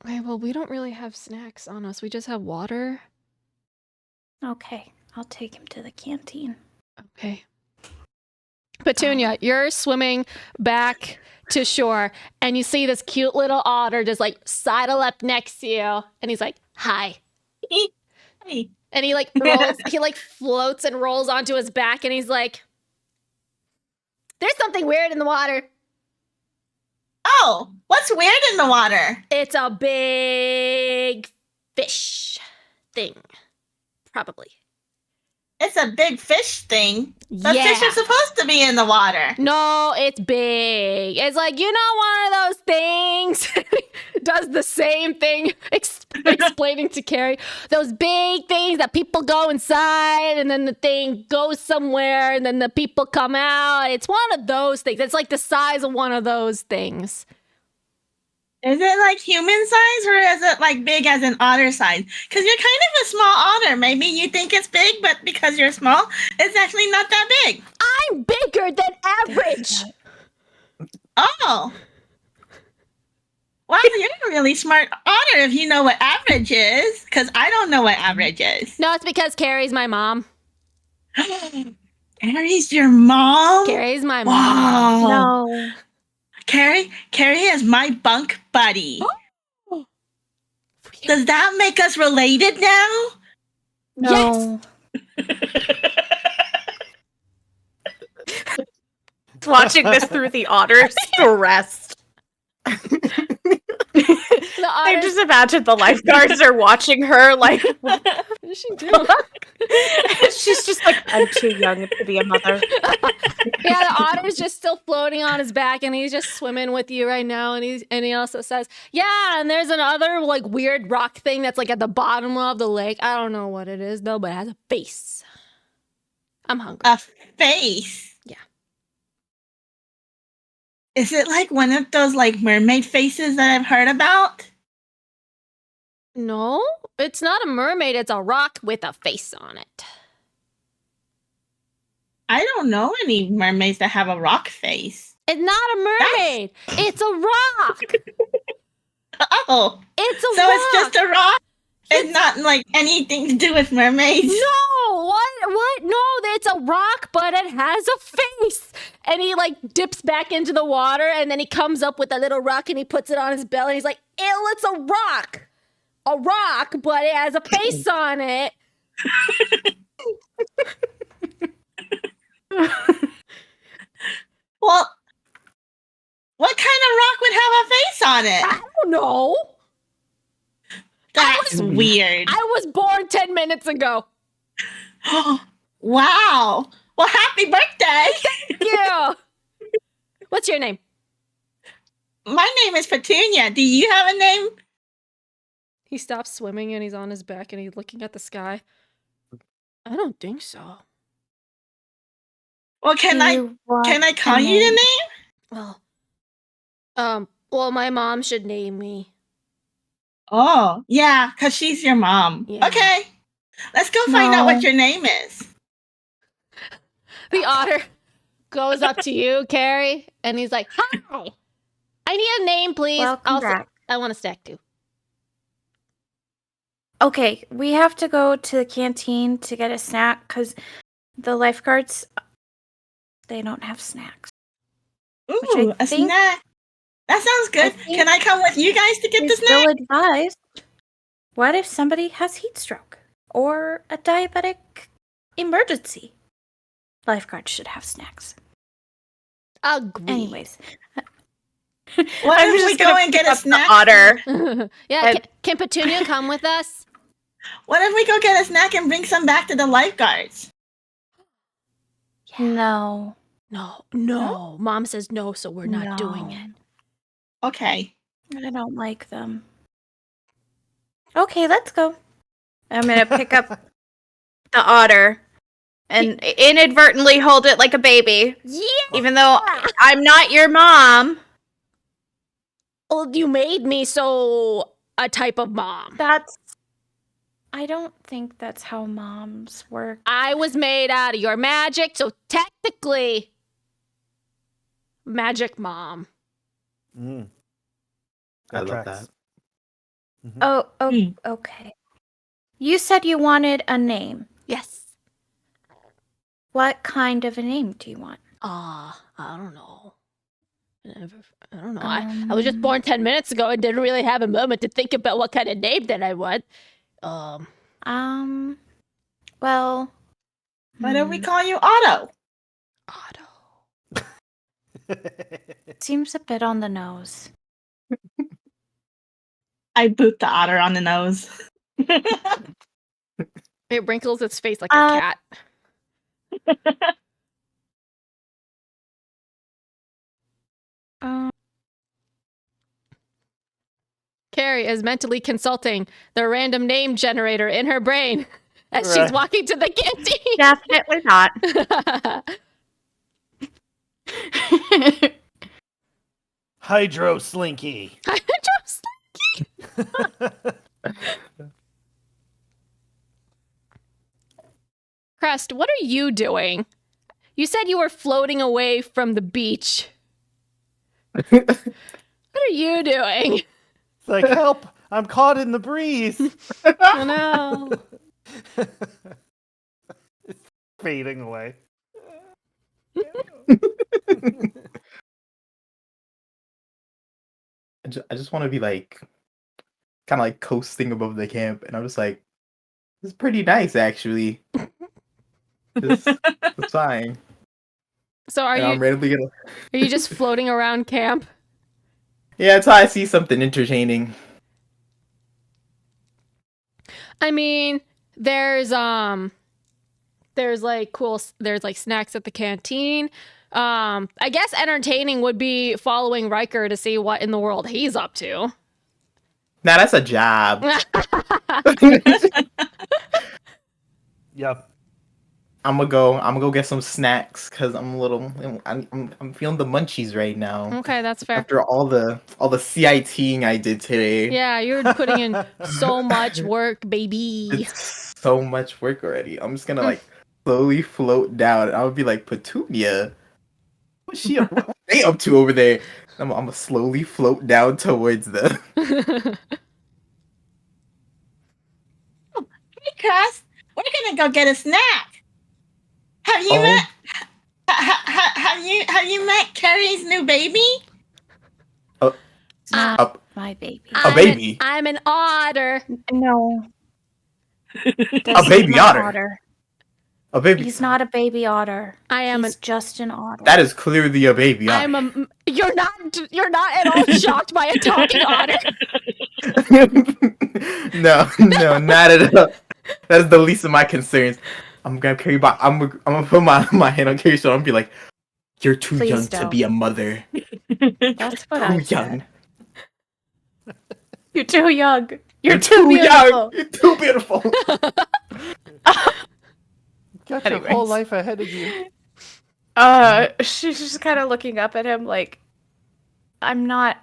Okay, well, we don't really have snacks on us. We just have water. Okay, I'll take him to the canteen. Okay. Petunia, you're swimming back to shore and you see this cute little otter just like sidle up next to you and he's like, hi. Hey. And he like rolls, he like floats and rolls onto his back and he's like, there's something weird in the water. Oh, what's weird in the water? It's a big fish thing. Probably. It's a big fish thing. The Yeah. fish are supposed to be in the water. No, it's big. It's like, you know, one of those things. Does the same thing, explaining to Carrie. Those big things that people go inside and then the thing goes somewhere and then the people come out. It's one of those things. It's like the size of one of those things. Is it like human size or is it like big as an otter size? Because you're kind of a small otter. Maybe you think it's big, but because you're small, it's actually not that big. I'm bigger than average. Oh. Well, you're a really smart otter if you know what average is. Because I don't know what average is. No, it's because Carrie's my mom. Carrie's your mom? Carrie's my mom. Wow. No. Carrie is my bunk buddy. Does that make us related now? No. Watching this through the otter stressed. The I otter. just imagine the lifeguards are watching her like, What does she do? she's just like, I'm too young to be a mother. Yeah, the otter's just still floating on his back, and he's just swimming with you right now. And he also says, "Yeah." And there's another like weird rock thing that's like at the bottom of the lake. I don't know what it is though, but it has a face. I'm hungry. A face. Yeah. Is it like one of those like mermaid faces that I've heard about? No, it's not a mermaid. It's a rock with a face on it. I don't know any mermaids that have a rock face. It's not a mermaid. It's a rock. Oh, It's a so rock. it's just a rock? It's not like anything to do with mermaids? No, what? No, it's a rock, but it has a face. And he like dips back into the water and then he comes up with a little rock and he puts it on his belly and he's like, ew, it's a rock. A rock, but it has a face on it. Well, what kind of rock would have a face on it? I don't know. That's weird. I was born 10 minutes ago. Wow. Well, happy birthday. Yeah. What's your name? My name is Petunia. Do you have a name? He stops swimming and he's on his back and he's looking at the sky. I don't think so. Well, can I call you the name? Well, my mom should name me. Oh, yeah, because she's your mom. Yeah. Okay. Let's go find out what your name is. The otter goes up to you, Carrie, and he's like, "Hi, I need a name, please. Welcome back. I want a snack too." Okay, we have to go to the canteen to get a snack because the lifeguards, they don't have snacks. Ooh, a think- snack. That sounds good. Can I come with you guys to get the We're snack? still advised. What if somebody has heat stroke or a diabetic emergency? Lifeguards should have snacks. Agree. Anyways, What if we go and get a snack? Otter. Yeah, can Petunia come with us? What if we go get a snack and bring some back to the lifeguards? No. No. Mom says no, so we're not doing it. Okay. I don't like them. Okay, let's go. I'm gonna pick up the otter and inadvertently hold it like a baby. Yeah. Even though I'm not your mom. Well, you made me so a type of mom. I don't think that's how moms work. I was made out of your magic, so technically, magic mom. Mm. I love tracks. that. Oh, okay. You said you wanted a name. Yes. What kind of a name do you want? I don't know. I don't know. I was just born 10 minutes ago and didn't really have a moment to think about what kind of name that I want. Well, Why don't we call you Otto? Otto. seems a bit on the nose. I boot the otter on the nose. It wrinkles its face like a cat. Carrie is mentally consulting the random name generator in her brain as she's walking to the canteen. Definitely not. Hydro Slinky. Crest, what are you doing? You said you were floating away from the beach. What are you doing? It's like, help! I'm caught in the breeze. Oh no. It's fading away. I just want to be like, kind of like coasting above the camp, and I'm just like, this is pretty nice actually. It's fine. So And I'm randomly gonna. are you just floating around camp? Yeah, until I see something entertaining. I mean, there's like snacks at the canteen. I guess entertaining would be following Riker to see what in the world he's up to. Nah, that's a job. Yep. I'm gonna go get some snacks because I'm feeling the munchies right now. Okay, that's fair. After all the CITing I did today. Yeah, you're putting in so much work, baby. It's so much work already. I'm just gonna like slowly float down. I would be like, Petunia, what are they up to over there? I'm gonna slowly float down towards them. Hey, Crest, we're gonna go get a snack. Have you met? Have you met Carrie's new baby? It's not my baby. A baby? I'm an otter. No. A baby otter. A baby. He's not a baby otter. He's just an otter. That is clearly a baby otter. You're not at all shocked by a talking otter. No, not at all. That is the least of my concerns. I'm gonna put my hand on Carrie's shoulder and be like, "You're too Please young don't. to be a mother. That's what I Too young. said. You're too young. You're too young. You're too beautiful." Got your whole life ahead of you. She's just kind of looking up at him like, I know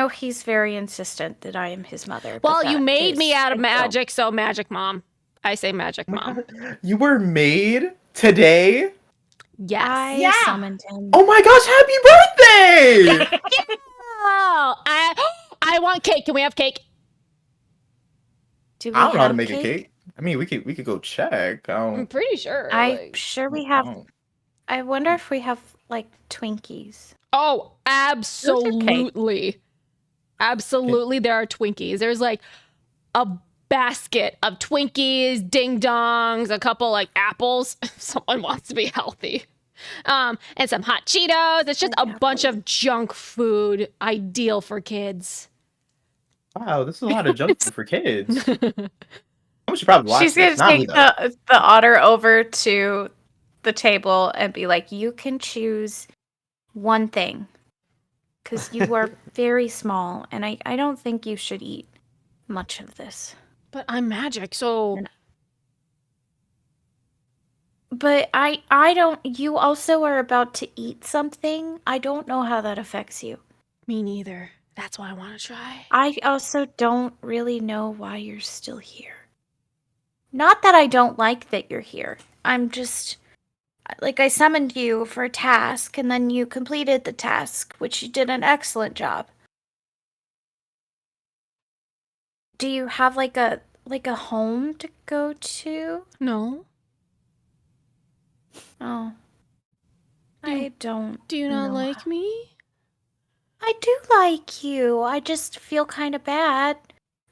he's very insistent that I am his mother. Well, you made me out of magic, so magic mom. I say magic mom. You were made today? Yes. I summoned him. Oh my gosh, happy birthday! Oh, I want cake. Can we have cake? Do we I don't know how to have make a cake. I mean, we could go check. I'm pretty sure. I'm sure we have. I wonder if we have like Twinkies. Oh, absolutely. Absolutely, there are Twinkies. There's like a basket of Twinkies, ding dongs, a couple like apples. Someone wants to be healthy. And some hot Cheetos. It's just a bunch of junk food, ideal for kids. Wow, this is a lot of junk food for kids. I should probably watch She's this. gonna Not me, take though. the otter over to the table and be like, "You can choose one thing, because you are very small, and I don't think you should eat much of this." But I'm magic, so. But I don't. You also are about to eat something. I don't know how that affects you. Me neither. That's why I want to try. I also don't really know why you're still here. Not that I don't like that you're here. I'm just, like, I summoned you for a task, and then you completed the task, which you did an excellent job. Do you have like a home to go to? No. Oh. I don't. Do you not know. like me? I do like you. I just feel kind of bad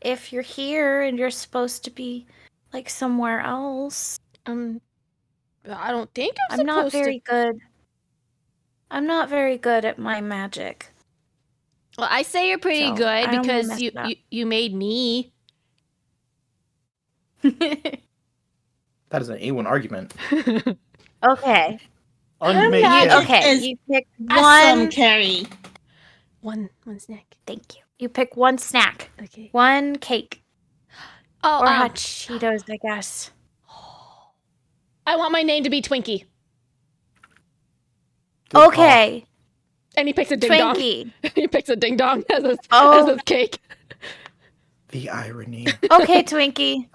if you're here and you're supposed to be like somewhere else. I don't think I'm I'm not supposed very good. I'm not very good at my magic. Well, I say you're pretty So, good I don't wanna because mess it up. you made me. That is an A1 argument. Okay. Unmade Magic Carrie. Okay, is you pick awesome, one. Carrie. One snack. Thank you. You pick one snack, Okay. one cake, Oh, or hot Cheetos, I guess. I want my name to be Twinkie. Good call. Okay, And he picks a ding dong. Twinkie. He picks a ding dong as his Oh. cake. The irony. Okay, Twinkie.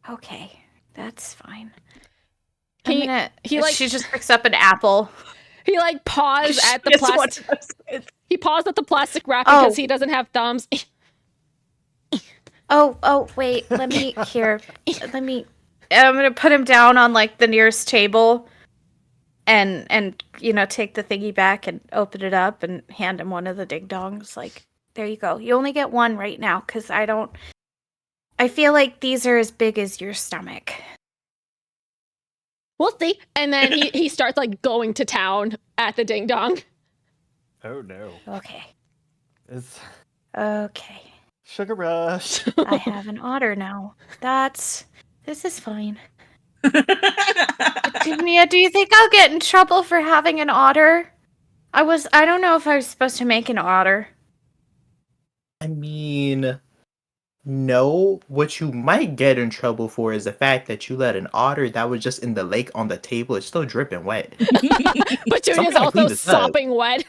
Okay, that's fine. He- I'm gonna. he, like- she just picks up an apple. He like paused at the Just plastic. wants- He paused at the plastic wrapping Oh. because he doesn't have thumbs. Oh, wait. Let me here. Let me. I'm gonna put him down on like the nearest table, and take the thingy back and open it up and hand him one of the ding dongs. Like, there you go. You only get one right now because I don't. I feel like these are as big as your stomach. We'll see. And then he starts like going to town at the ding dong. Oh no. Okay. It's Okay. sugar rush. I have an otter now. This is fine. Mia, do you think I'll get in trouble for having an otter? I don't know if I was supposed to make an otter. I mean, no. What you might get in trouble for is the fact that you let an otter that was just in the lake on the table. It's still dripping wet. But Junior's Somehow also clean this up. sopping wet.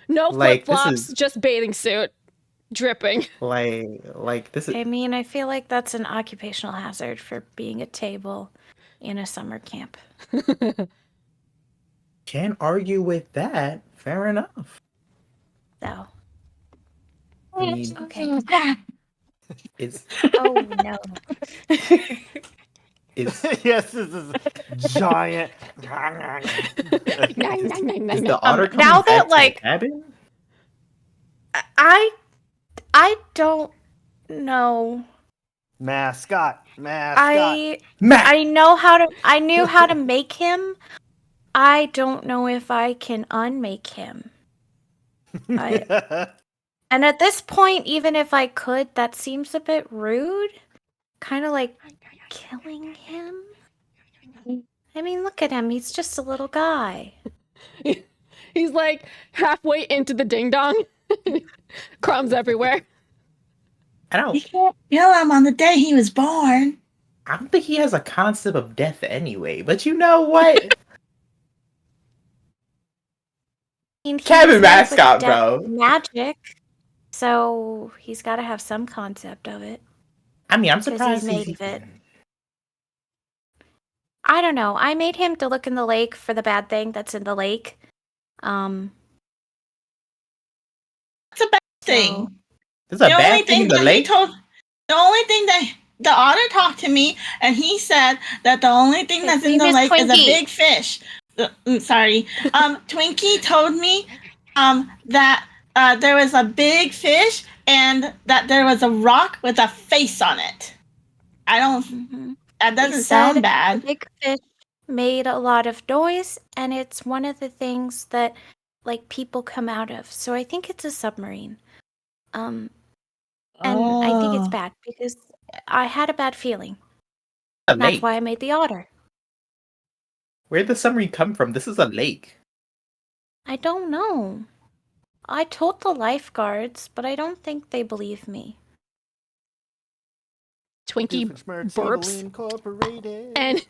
No Like, flip this flops, is- just bathing suit, dripping. Like this is. I mean, I feel like that's an occupational hazard for being a table in a summer camp. Can't argue with that. Fair enough. So, I mean, okay. it's Oh no. it's Yes, this is giant. is the otter coming now back that, to the like- cabin? I don't know. Mascot. I Matt. I knew how to make him. I don't know if I can unmake him. And at this point, even if I could, that seems a bit rude. Kind of like killing him. I mean, look at him. He's just a little guy. He's like halfway into the ding dong. Crumbs everywhere. You can't kill him on the day he was born. I don't think he has a concept of death anyway. But you know what? I mean, Cabin he's made with mascot, death bro. Magic. So he's got to have some concept of it. I mean, I'm 'Cause he's surprised made he's of it. I don't know. I made him to look in the lake for the bad thing that's in the lake. That's a bad thing. There's a bad thing in the lake. The only thing that the otter talked to me, and he said that the only thing His that's in name the is lake is a Twinkie. big fish. Sorry. Twinkie told me that there was a big fish and that there was a rock with a face on it. I don't. Mhm. That He doesn't said sound The bad. big fish made a lot of noise, and it's one of the things that like people come out of. So I think it's a submarine. And I think it's Oh. bad because I had a bad feeling. A That's lake. why I made the otter. Where'd the submarine come from? This is a lake. I don't know. I told the lifeguards, but I don't think they believe me. Twinkie Doofenshmirtz burps. Evil Incorporated. And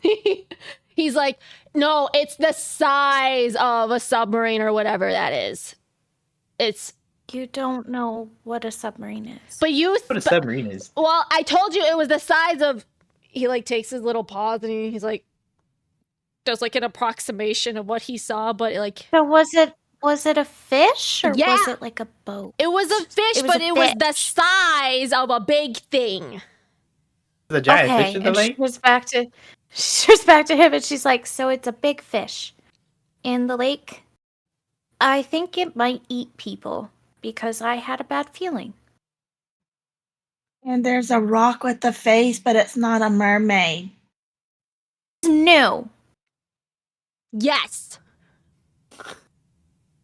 he's like, no, it's the size of a submarine or whatever that is. It's, You don't know what a submarine is. but you, What a submarine is. well, I told you it was the size of, he like takes his little paws and he's like, does like an approximation of what he saw, but like, So was it a fish or Yeah. was it like a boat? it was a fish, It was but a it was the fish. size of a big thing. There's a giant Okay, fish in the and she lake. goes back to She turns back to him and she's like, so it's a big fish in the lake. I think it might eat people because I had a bad feeling. And there's a rock with a face, but it's not a mermaid. No. Yes.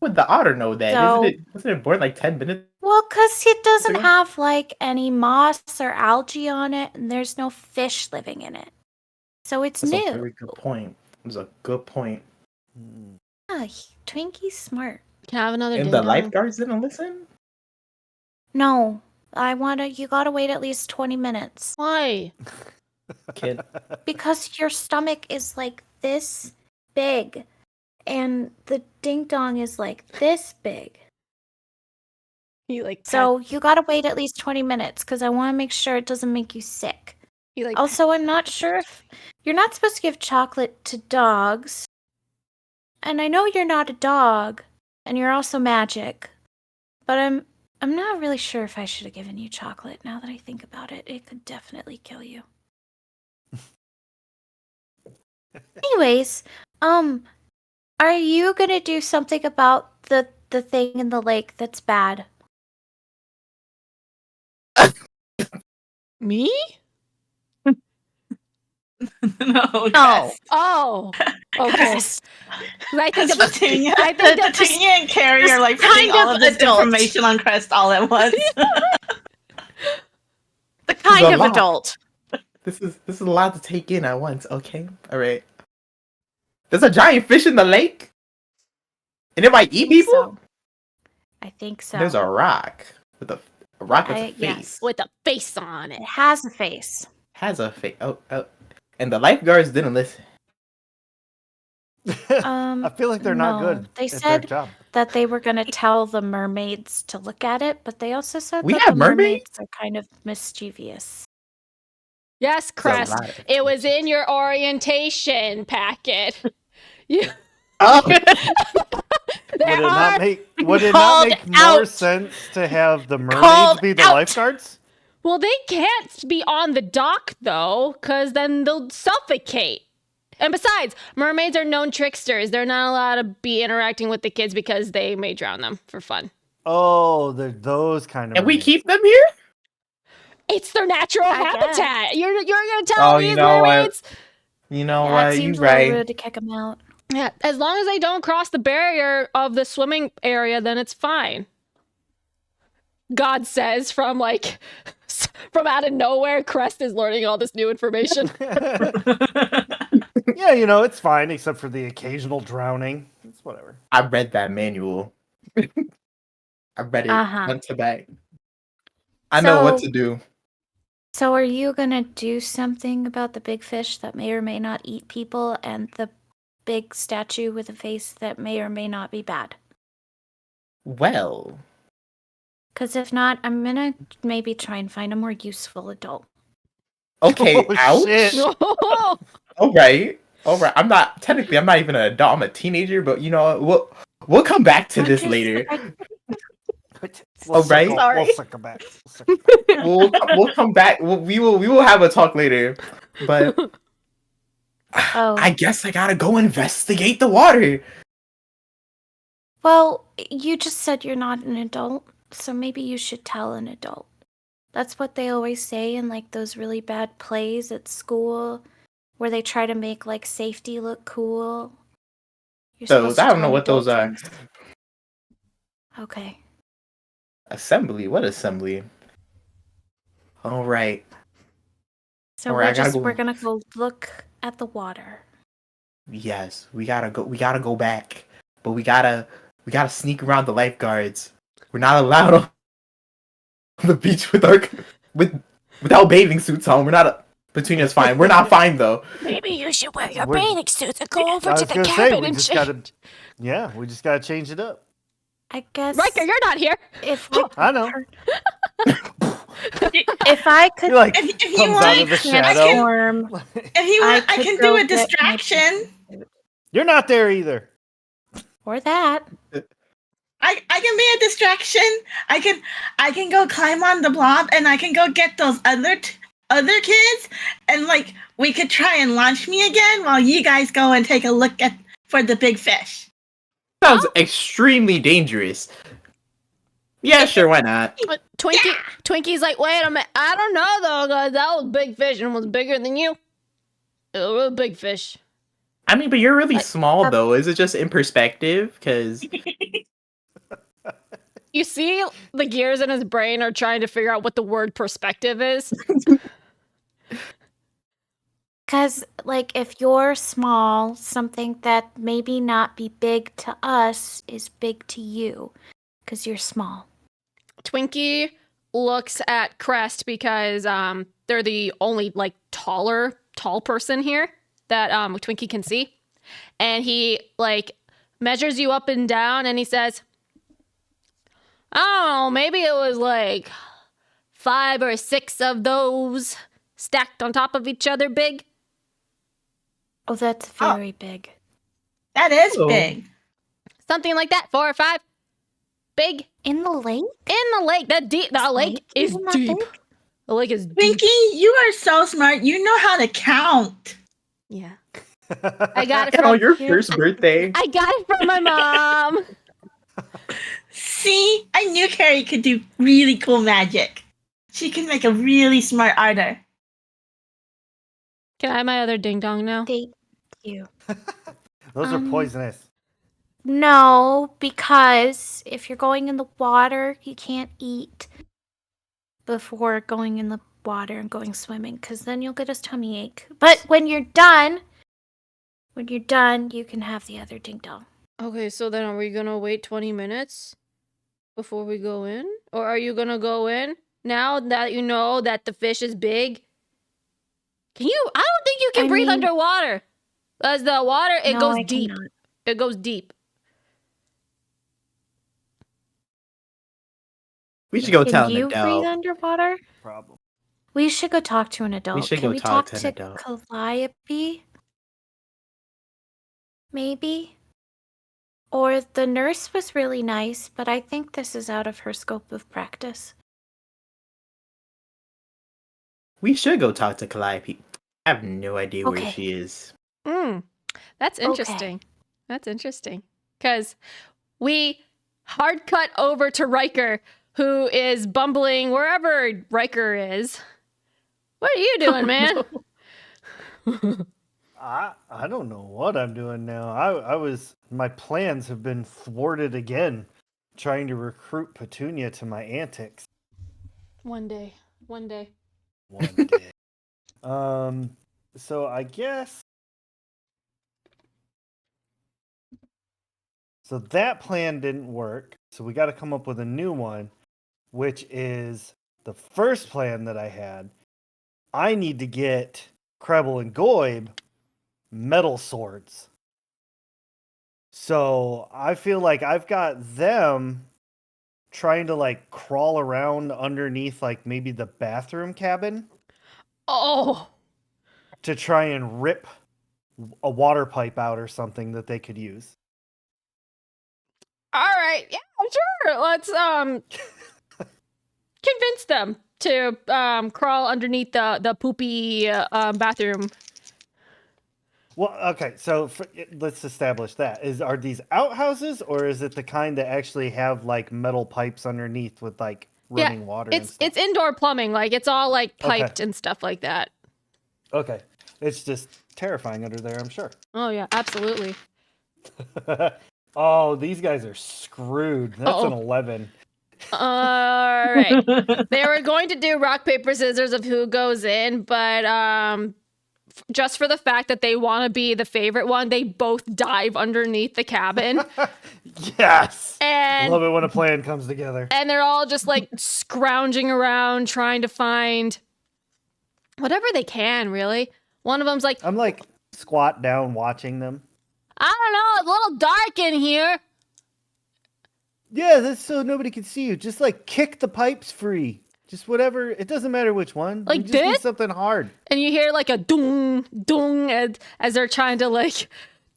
Would the otter know that? So- Wasn't it born like 10 minutes? Well, because it doesn't ago? have like any moss or algae on it, and there's no fish living in it. So it's That's new. a very good point. That's a good point. Yeah, Twinkie's smart. Can I have another And the ding-dong? lifeguards didn't listen? No, you gotta wait at least 20 minutes. Why? Kid. Because your stomach is like this big, and the ding dong is like this big. He like So you gotta wait at least 20 minutes because I want to make sure it doesn't make you sick. he like Also, I'm not sure if you're not supposed to give chocolate to dogs. And I know you're not a dog, and you're also magic. But I'm not really sure if I should have given you chocolate now that I think about it. It could definitely kill you. Anyways, are you gonna do something about the thing in the lake that's bad? me? No. No. Oh. Okay. Yes. I think Because that Petunia, I think that Petunia and Carrie are like kind putting all of of this adult. information on Crest all at once. The kind a of lot. adult. This is a lot to take in at once, okay? Alright. There's a giant fish in the lake? And it might eat people? So, I think so. There's a rock with a rock with a face. Yes. with a face on it. It has a face. Has a face. Oh. And the lifeguards didn't listen. I feel like they're not no. good They at their said job. that they were going to tell the mermaids to look at it, but they also said We that have the mermaids? mermaids are kind of mischievous. Yes, Crest. lot of It was in your orientation packet. You, Oh. Would it not Called make more out. sense to have the mermaids Called be the out. lifeguards? well, they can't be on the dock though, because then they'll suffocate. And besides, mermaids are known tricksters. They're not allowed to be interacting with the kids because they may drown them for fun. Oh, they're those kind of. And we mermaids. keep them here? It's their natural I habitat. You're gonna tell Oh, these you know what? mermaids? You know Yeah, what? it seems You're a little right. rude to kick them out. Yeah, as long as they don't cross the barrier of the swimming area, then it's fine. God says from out of nowhere, Crest is learning all this new information. Yeah, it's fine except for the occasional drowning. It's whatever. I read that manual. I read it Uh-huh. front to back. I know what So- to do. So are you going to do something about the big fish that may or may not eat people and the big statue with a face that may or may not be bad? Well, Because if not, I'm going to maybe try and find a more useful adult. okay, Oh, ouch. shit. All right. I'm not even an adult. I'm a teenager, but we'll come back to this later. We'll right. circle- Sorry. We'll circle back. We'll circle back. We'll come back. We will have a talk later. But Oh. I guess I gotta go investigate the water. Well, you just said you're not an adult, so maybe you should tell an adult. That's what they always say in like those really bad plays at school where they try to make like safety look cool. You're Those supposed to I don't tell know an what those adult are. things. Okay. Assembly. What assembly? All right. So Alright, I gotta we're go. gonna go look at the water. Yes, we gotta go. We gotta go back, but we gotta sneak around the lifeguards. We're not allowed on the beach without bathing suits on. We're not. Petunia's fine. We're not fine though. Maybe you should wear your We're- bathing suits and go over I to was the gonna say cabin we and just check. gotta. Yeah, we just gotta change it up. I guess Riker, you're not here. if I know. if I could He like If you comes want, out of the I shadow. transform, If you I want, I could can go do a get my- distraction. You're not there either. or that. I can be a distraction. I can go climb on the blob and I can go get those other other kids, and like we could try and launch me again while you guys go and take a look at for the big fish. Sounds extremely dangerous. Yeah, sure, why not? Twinkie's like, wait a minute. I don't know though, guys. That was big fish and was bigger than you. It was a real big fish. I mean, but you're really small though. Is it just in perspective? Because You see, the gears in his brain are trying to figure out what the word perspective is. Because, like, if you're small, something that maybe not be big to us is big to you. Because you're small. Twinkie looks at Crest because they're the only like tall person here that Twinkie can see, and he like measures you up and down, and he says, "I don't know, maybe it was like 5 or 6 of those stacked on top of each other, big." Oh, that's very big. That is big. Something like that, 4 or 5, big. In the lake? In the lake, the lake is Isn't that deep. big? The lake is deep. Twinkie, you are so smart. You know how to count. Yeah. I got it on from your first birthday. I got it from my mom. See, I knew Carrie could do really cool magic. She can make a really smart arter. Can I have my other ding dong now? Thank you. Those are poisonous. No, because if you're going in the water, you can't eat before going in the water and going swimming, because then you'll get a tummy ache. But when you're done, you can have the other ding dong. Okay, so then are we gonna wait 20 minutes before we go in? Or are you gonna go in now that you know that the fish is big? I don't think you can breathe underwater. Because the water, it goes deep. Cannot. It goes deep. We should go tell Can an you breathe adult. underwater? Problem. We should go talk to an adult. should Can go we talk talk to an to adult. Calliope? Maybe? Or the nurse was really nice, but I think this is out of her scope of practice. We should go talk to Calliope. I have no idea where Okay. she is. That's interesting. That's interesting. Because we hard cut over to Riker, who is bumbling wherever Riker is. What are you doing, man? I don't know what I'm doing now. My plans have been thwarted again, trying to recruit Petunia to my antics. One day. One day. So I guess. So that plan didn't work. So we got to come up with a new one, which is the first plan that I had. I need to get Kreble and Goib metal swords. So I feel like I've got them trying to like crawl around underneath like maybe the bathroom cabin Oh. to try and rip a water pipe out or something that they could use. All right. Yeah, sure. Let's convince them to crawl underneath the poopy bathroom. Well, okay, so let's establish that. Are these outhouses, or is it the kind that actually have like metal pipes underneath with like running water? It's indoor plumbing, like it's all like piped and stuff like that. Okay, it's just terrifying under there, I'm sure. Oh yeah, absolutely. Oh, these guys are screwed. That's an 11. All right. They were going to do rock, paper, scissors of who goes in, but just for the fact that they want to be the favorite one, they both dive underneath the cabin. Yes! And Love it when a plan comes together. And they're all just like scrounging around trying to find whatever they can, really. One of them's like, I'm like squat down watching them. I don't know, it's a little dark in here. Yeah, that's so nobody can see you. Just like kick the pipes free. Just whatever. It doesn't matter which one. Like we just need this? something hard. And you hear like a dung, dung as they're trying to like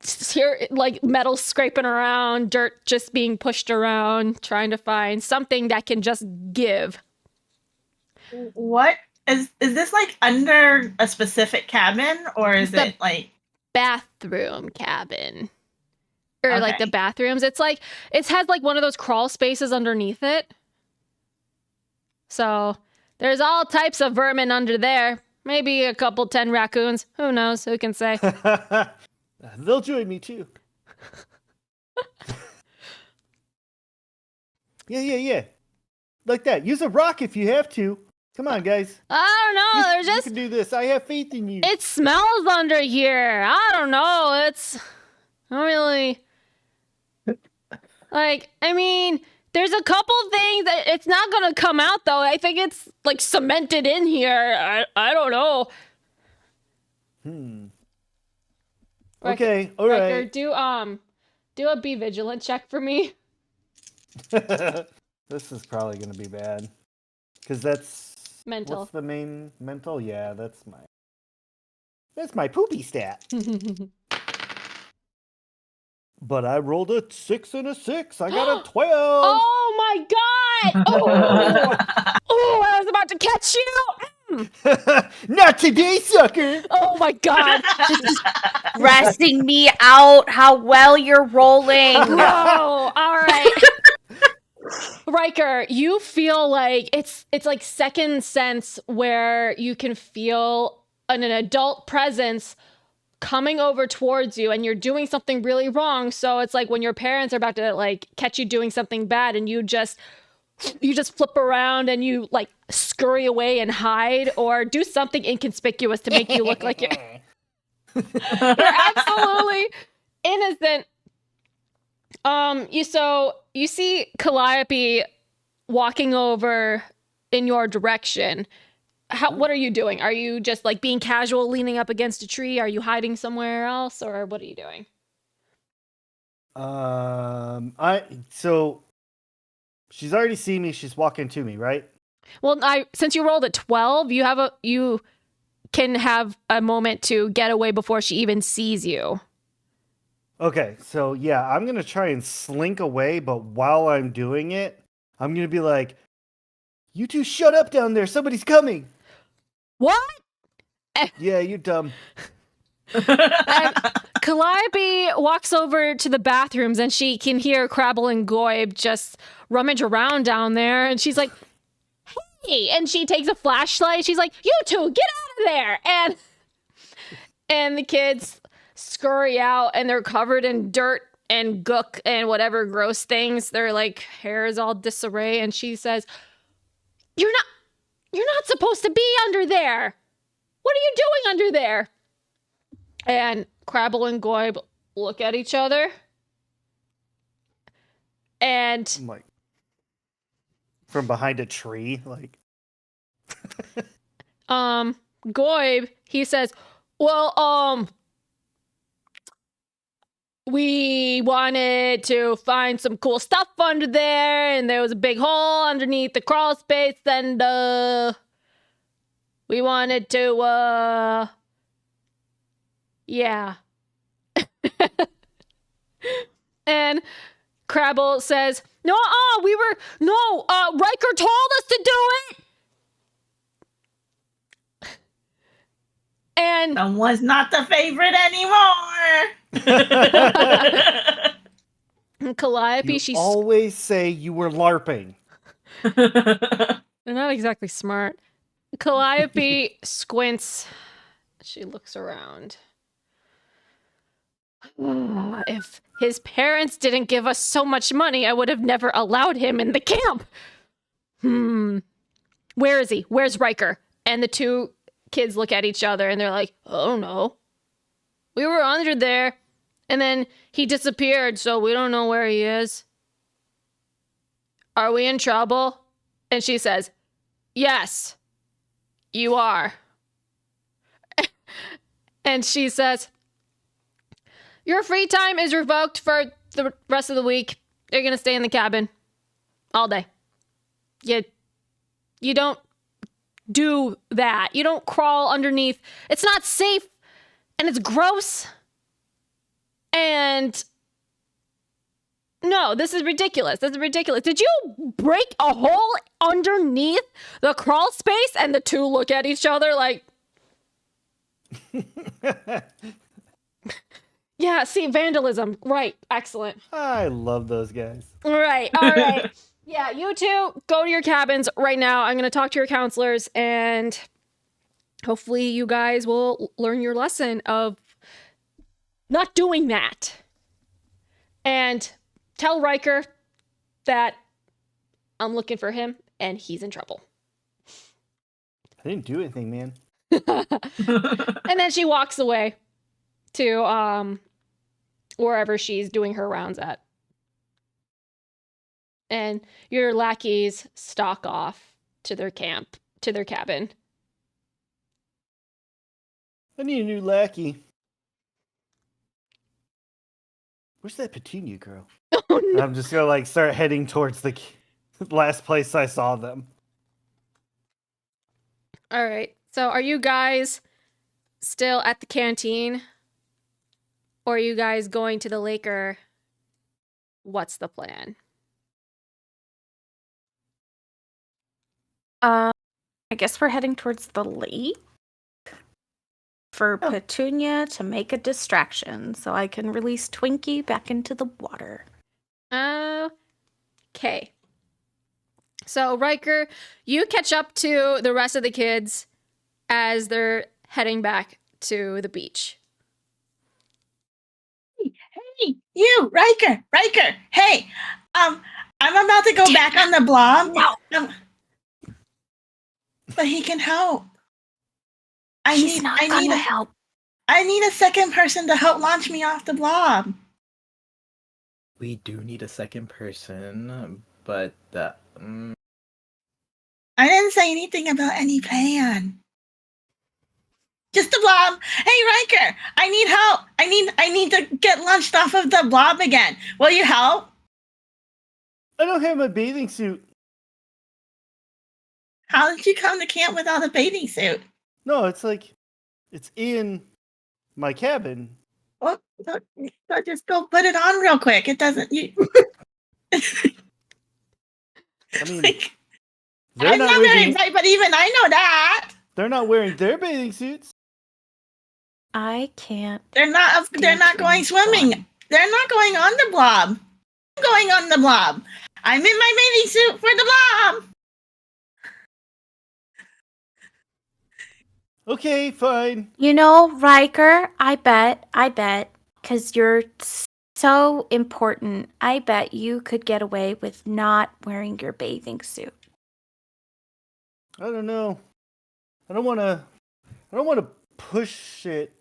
hear like metal scraping around, dirt just being pushed around, trying to find something that can just give. What Is this like under a specific cabin, or is It's the- it like Bathroom cabin. Or like Okay. the bathrooms. It's like, it has like one of those crawl spaces underneath it. So there's all types of vermin under there. Maybe a couple 10 raccoons. Who knows? Who can say? They'll join me too. Yeah. Like that. Use a rock if you have to. Come on, guys. I don't know. There's You just, can do this. I have faith in you. it smells under here. I don't know. It's not really like, I mean, there's a couple things that it's not gonna come out though. I think it's like cemented in here. I don't know. Okay, all Riker, right. do a be vigilant check for me. This is probably gonna be bad. Because that's Mental. What's the main mental? Yeah, that's my poopy stat. But I rolled a 6 and a 6. I got a 12. Oh my god! Oh, I was about to catch you! Not today, sucker. Oh my god! Stressing me out how well you're rolling. No! Alright. Riker, you feel like it's like second sense where you can feel an adult presence coming over towards you and you're doing something really wrong. So it's like when your parents are about to like catch you doing something bad and you just flip around and you like scurry away and hide or do something inconspicuous to make you look like you're absolutely innocent. You see Calliope walking over in your direction. What are you doing? Are you just like being casual, leaning up against a tree? Are you hiding somewhere else, or what are you doing? So she's already seen me. She's walking to me, right? Well, since you rolled a 12, you can have a moment to get away before she even sees you. Okay, so yeah, I'm gonna try and slink away, but while I'm doing it, I'm gonna be like, "You two shut up down there! Somebody's coming!" What? Yeah, you're dumb. And Calliope walks over to the bathrooms and she can hear Crabble and Goyb just rummage around down there. And she's like, hey, and she takes a flashlight. She's like, you two, get out of there. And the kids scurry out and they're covered in dirt and gook and whatever gross things. Their like hair is all disarray. And she says, You're not supposed to be under there. What are you doing under there? And Crabble and Goyb look at each other. And I'm like from behind a tree, like. Goyb, he says, well, we wanted to find some cool stuff under there, and there was a big hole underneath the crawl space, and we wanted to yeah. And Crabble says, Riker told us to do it. And someone's not the favorite anymore? Calliope, You she's always say you were LARPing. they're not exactly smart. Calliope squints. She looks around. If his parents didn't give us so much money, I would have never allowed him in the camp. Where is he? Where's Riker? And the two kids look at each other and they're like, oh no. We were under there and then he disappeared, so we don't know where he is. Are we in trouble? And she says, yes, you are. And she says, your free time is revoked for the rest of the week. You're going to stay in the cabin all day. You don't do that. You don't crawl underneath. It's not safe and it's gross. And no, this is ridiculous. This is ridiculous. Did you break a hole underneath the crawl space, and the two look at each other like, yeah, see, vandalism. Right. Excellent. I love those guys. All right. Yeah, you two go to your cabins right now. I'm going to talk to your counselors, and hopefully you guys will learn your lesson of not doing that. And tell Riker that I'm looking for him and he's in trouble. I didn't do anything, man. And then she walks away to wherever she's doing her rounds at. And your lackeys stalk off to their cabin. I need a new lackey. Where's that Petunia girl? Oh, no. I'm just gonna start heading towards the last place I saw them. All right. So are you guys still at the canteen? Or are you guys going to the Laker? What's the plan? I guess we're heading towards the lake for Petunia to make a distraction so I can release Twinkie back into the water. Okay. So, Riker, you catch up to the rest of the kids as they're heading back to the beach. Hey, you, Riker. Hey, I'm about to go back on the blob. No. But he can help. He's not gonna help. I need a second person to help launch me off the blob. We do need a second person, but I didn't say anything about any plan. Just the blob. Hey, Riker, I need help. I need to get launched off of the blob again. Will you help? I don't have my bathing suit. How did you come to camp without a bathing suit? No, it's in my cabin. Well, just go put it on real quick. It doesn't. I mean, Like, they're I'm not not very wearing, bright, but even I know that. they're not wearing their bathing suits. I can't. They're not going swimming. They're not going on the blob. I'm going on the blob. I'm in my bathing suit for the blob. Okay, fine. You know, Riker, I bet, because you're so important, I bet you could get away with not wearing your bathing suit. I don't know. I don't want to push it.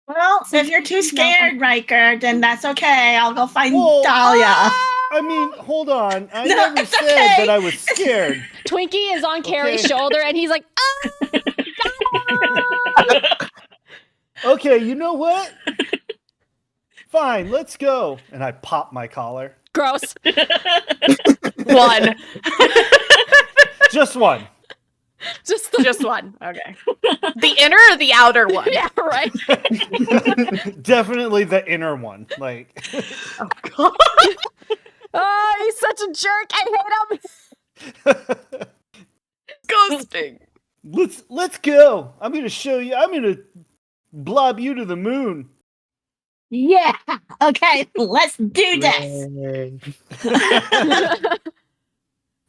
Well, if you're too scared, Riker, then that's okay. I'll go find Whoa. Dahlia. I mean, hold on. I No, never it's said okay. that I was scared. Twinkie is on Carrie's Okay. shoulder, and he's like, Okay, you know what? Fine, let's go. And I pop my collar. gross. One. Just one. Just one. Okay. The inner or the outer one? Yeah, right. Definitely the inner one. Like, Oh, he's such a jerk. I hate him. Ghosting. let's go. I'm gonna show you. I'm gonna blob you to the moon. Yeah. Okay, let's do this.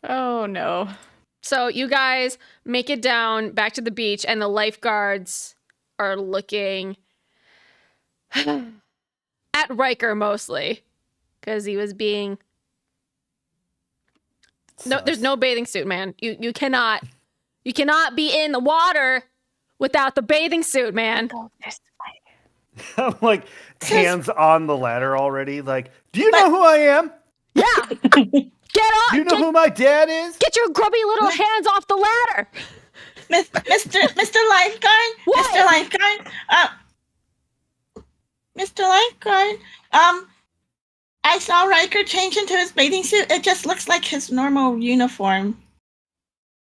Oh no. So you guys make it down back to the beach, and the lifeguards are looking at Riker mostly because he was being. No, there's no bathing suit, man. You cannot be in the water without the bathing suit, man. Go this way. I'm like hands on the ladder already. Like, do you know who I am? Yeah, get Do you on. know who my dad is? Get your grubby little hands off the ladder. Mr. Lifeguard? What? Mr. Lifeguard? Mr. Lifeguard? I saw Riker change into his bathing suit. It just looks like his normal uniform.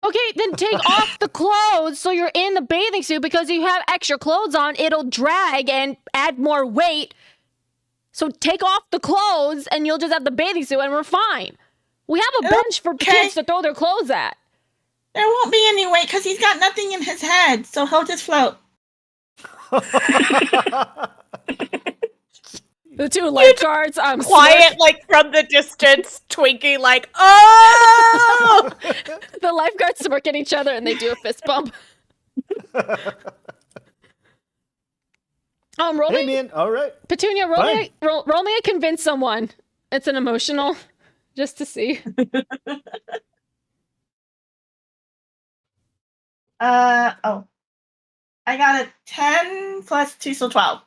Okay, then take off the clothes so you're in the bathing suit, because if you have extra clothes on, it'll drag and add more weight. So take off the clothes and you'll just have the bathing suit and we're fine. We have a bench for Okay. kids to throw their clothes at. There won't be any weight because he's got nothing in his head, so he'll just float. The two lifeguards, Quiet, like from the distance, twinking, like, oh! the lifeguards smirk at each other and they do a fist bump. Roll Hey, me, man. All right. Petunia. Roll me a convince someone. It's an emotional, just to see. I got a 10 plus 2, so 12.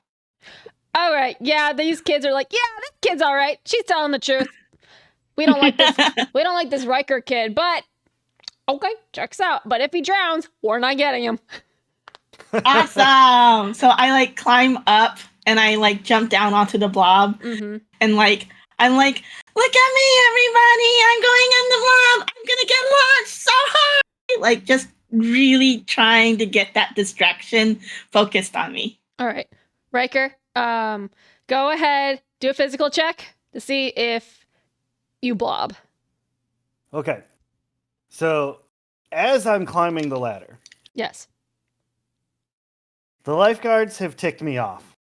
All right, yeah, these kids are like, yeah, this kid's all right. She's telling the truth. We don't like this. We don't like this Riker kid, but okay, checks out. But if he drowns, we're not getting him. Awesome. So I like climb up and I like jump down onto the blob and like I'm like, look at me, everybody! I'm going on the blob. I'm gonna get launched so hard. Like just really trying to get that distraction focused on me. All right, Riker, go ahead, do a physical check to see if you blob. Okay. So, as I'm climbing the ladder, Yes. the lifeguards have ticked me off.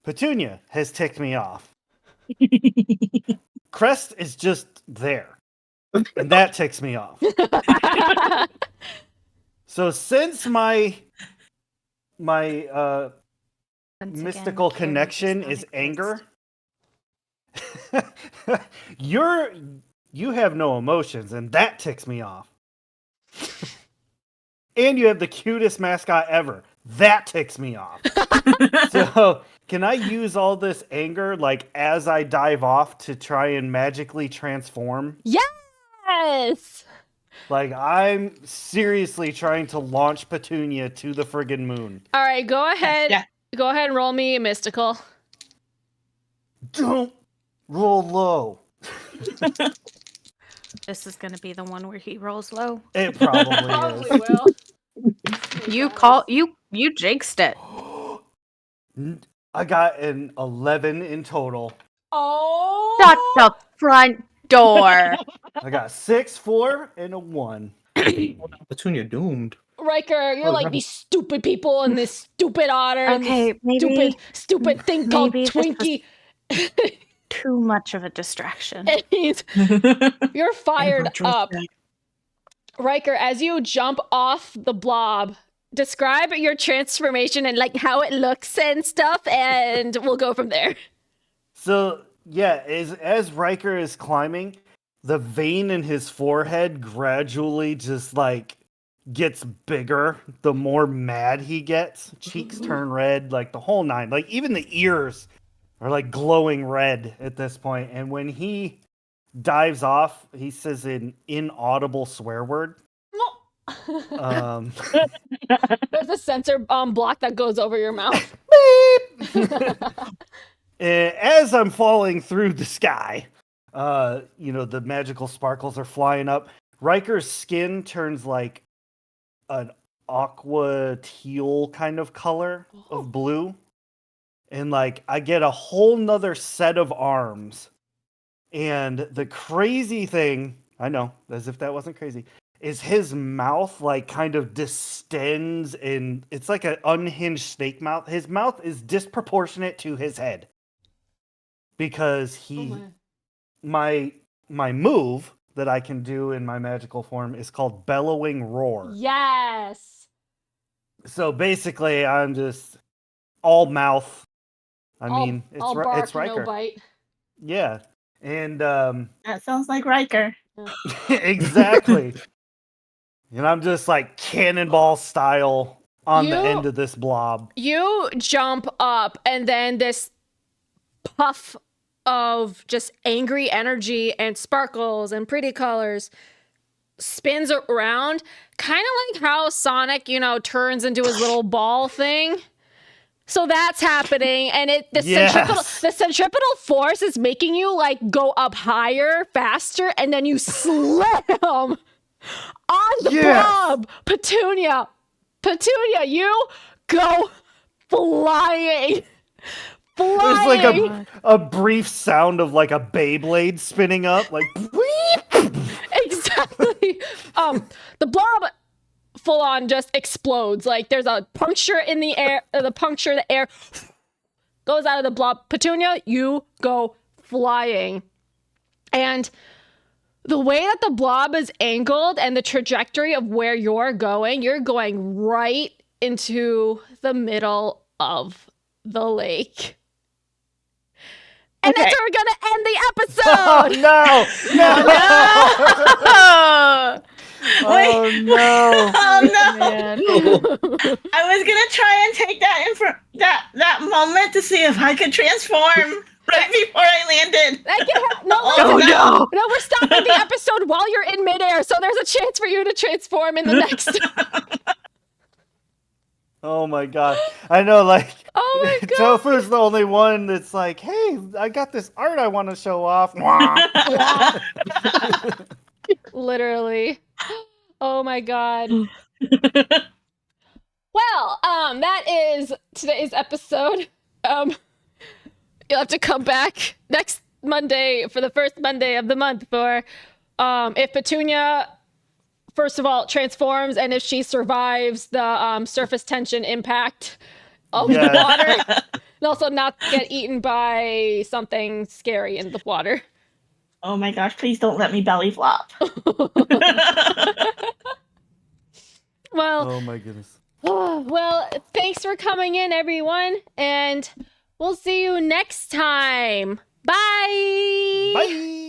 Petunia has ticked me off. Crest is just there. And that ticks me off. So since my Once again, mystical Carrie connection does is not anger, you have no emotions, and that ticks me off. And you have the cutest mascot ever. That ticks me off. So, can I use all this anger, like, as I dive off to try and magically transform? Yes. Like, I'm seriously trying to launch Petunia to the friggin' moon. All right, go ahead. Yeah. Go ahead and roll me a mystical. Don't roll low. This is gonna be the one where he rolls low. It probably Probably is. will. You jinxed it. I got an 11 in total. Oh. Shut the front door. I got 6, 4, and a 1. Petunia doomed. Riker, you're Oh, like no. these stupid people and this stupid otter and Okay, this maybe stupid thing called maybe this was- Twinkie. too much of a distraction. And you're fired up. Riker, as you jump off the blob, describe your transformation and like how it looks and stuff, and we'll go from there. So, yeah, as Riker is climbing, the vein in his forehead gradually just, like, gets bigger the more mad he gets. Cheeks turn red, like, the whole nine. Like, even the ears are, like, glowing red at this point. And when he dives off, he says an inaudible swear word. There's a sensor block that goes over your mouth. As I'm falling through the sky, the magical sparkles are flying up. Riker's skin turns like an aqua teal kind of color of blue. And like I get a whole nother set of arms. And the crazy thing, I know, as if that wasn't crazy, is his mouth like kind of distends and it's like an unhinged snake mouth. His mouth is disproportionate to his head. Because my move that I can do in my magical form is called Bellowing Roar. Yes. So basically, I'm just all mouth. It's all bark, it's Riker. no bite. Yeah, and That sounds like Riker. exactly. And I'm just like cannonball style on the end of this blob. You jump up, and then this puff of just angry energy and sparkles and pretty colors spins around, kind of like how Sonic, turns into his little ball thing. So that's happening, and the centripetal force is making you like go up higher, faster, and then you slam on the blob. Petunia, you go flying flying. There's like a brief sound of like a Beyblade spinning up, like Exactly. The blob full on just explodes. Like there's a puncture in the air. The air goes out of the blob. Petunia, you go flying. And the way that the blob is angled and the trajectory of where you're going right into the middle of the lake. And Okay. that's where we're gonna end the oh episode. no, Wait. oh no. Oh no! Man. I was gonna try and take that moment to see if I could transform right before I landed. That can no, Oh, listen, no. no, we're stopping the episode while you're in midair, so there's a chance for you to transform in the next. Oh my god. I know, like, Oh my god. Topher's the only one that's like, hey, I got this art I want to show off. Literally. Oh my god. Well, that is today's episode. You'll have to come back next Monday for the first Monday of the month for if Petunia, first of all, transforms and if she survives the surface tension impact of the water, and also not get eaten by something scary in the water. Oh my gosh! Please don't let me belly flop. Well, Oh my goodness. well, thanks for coming in, everyone, and we'll see you next time. Bye. Bye.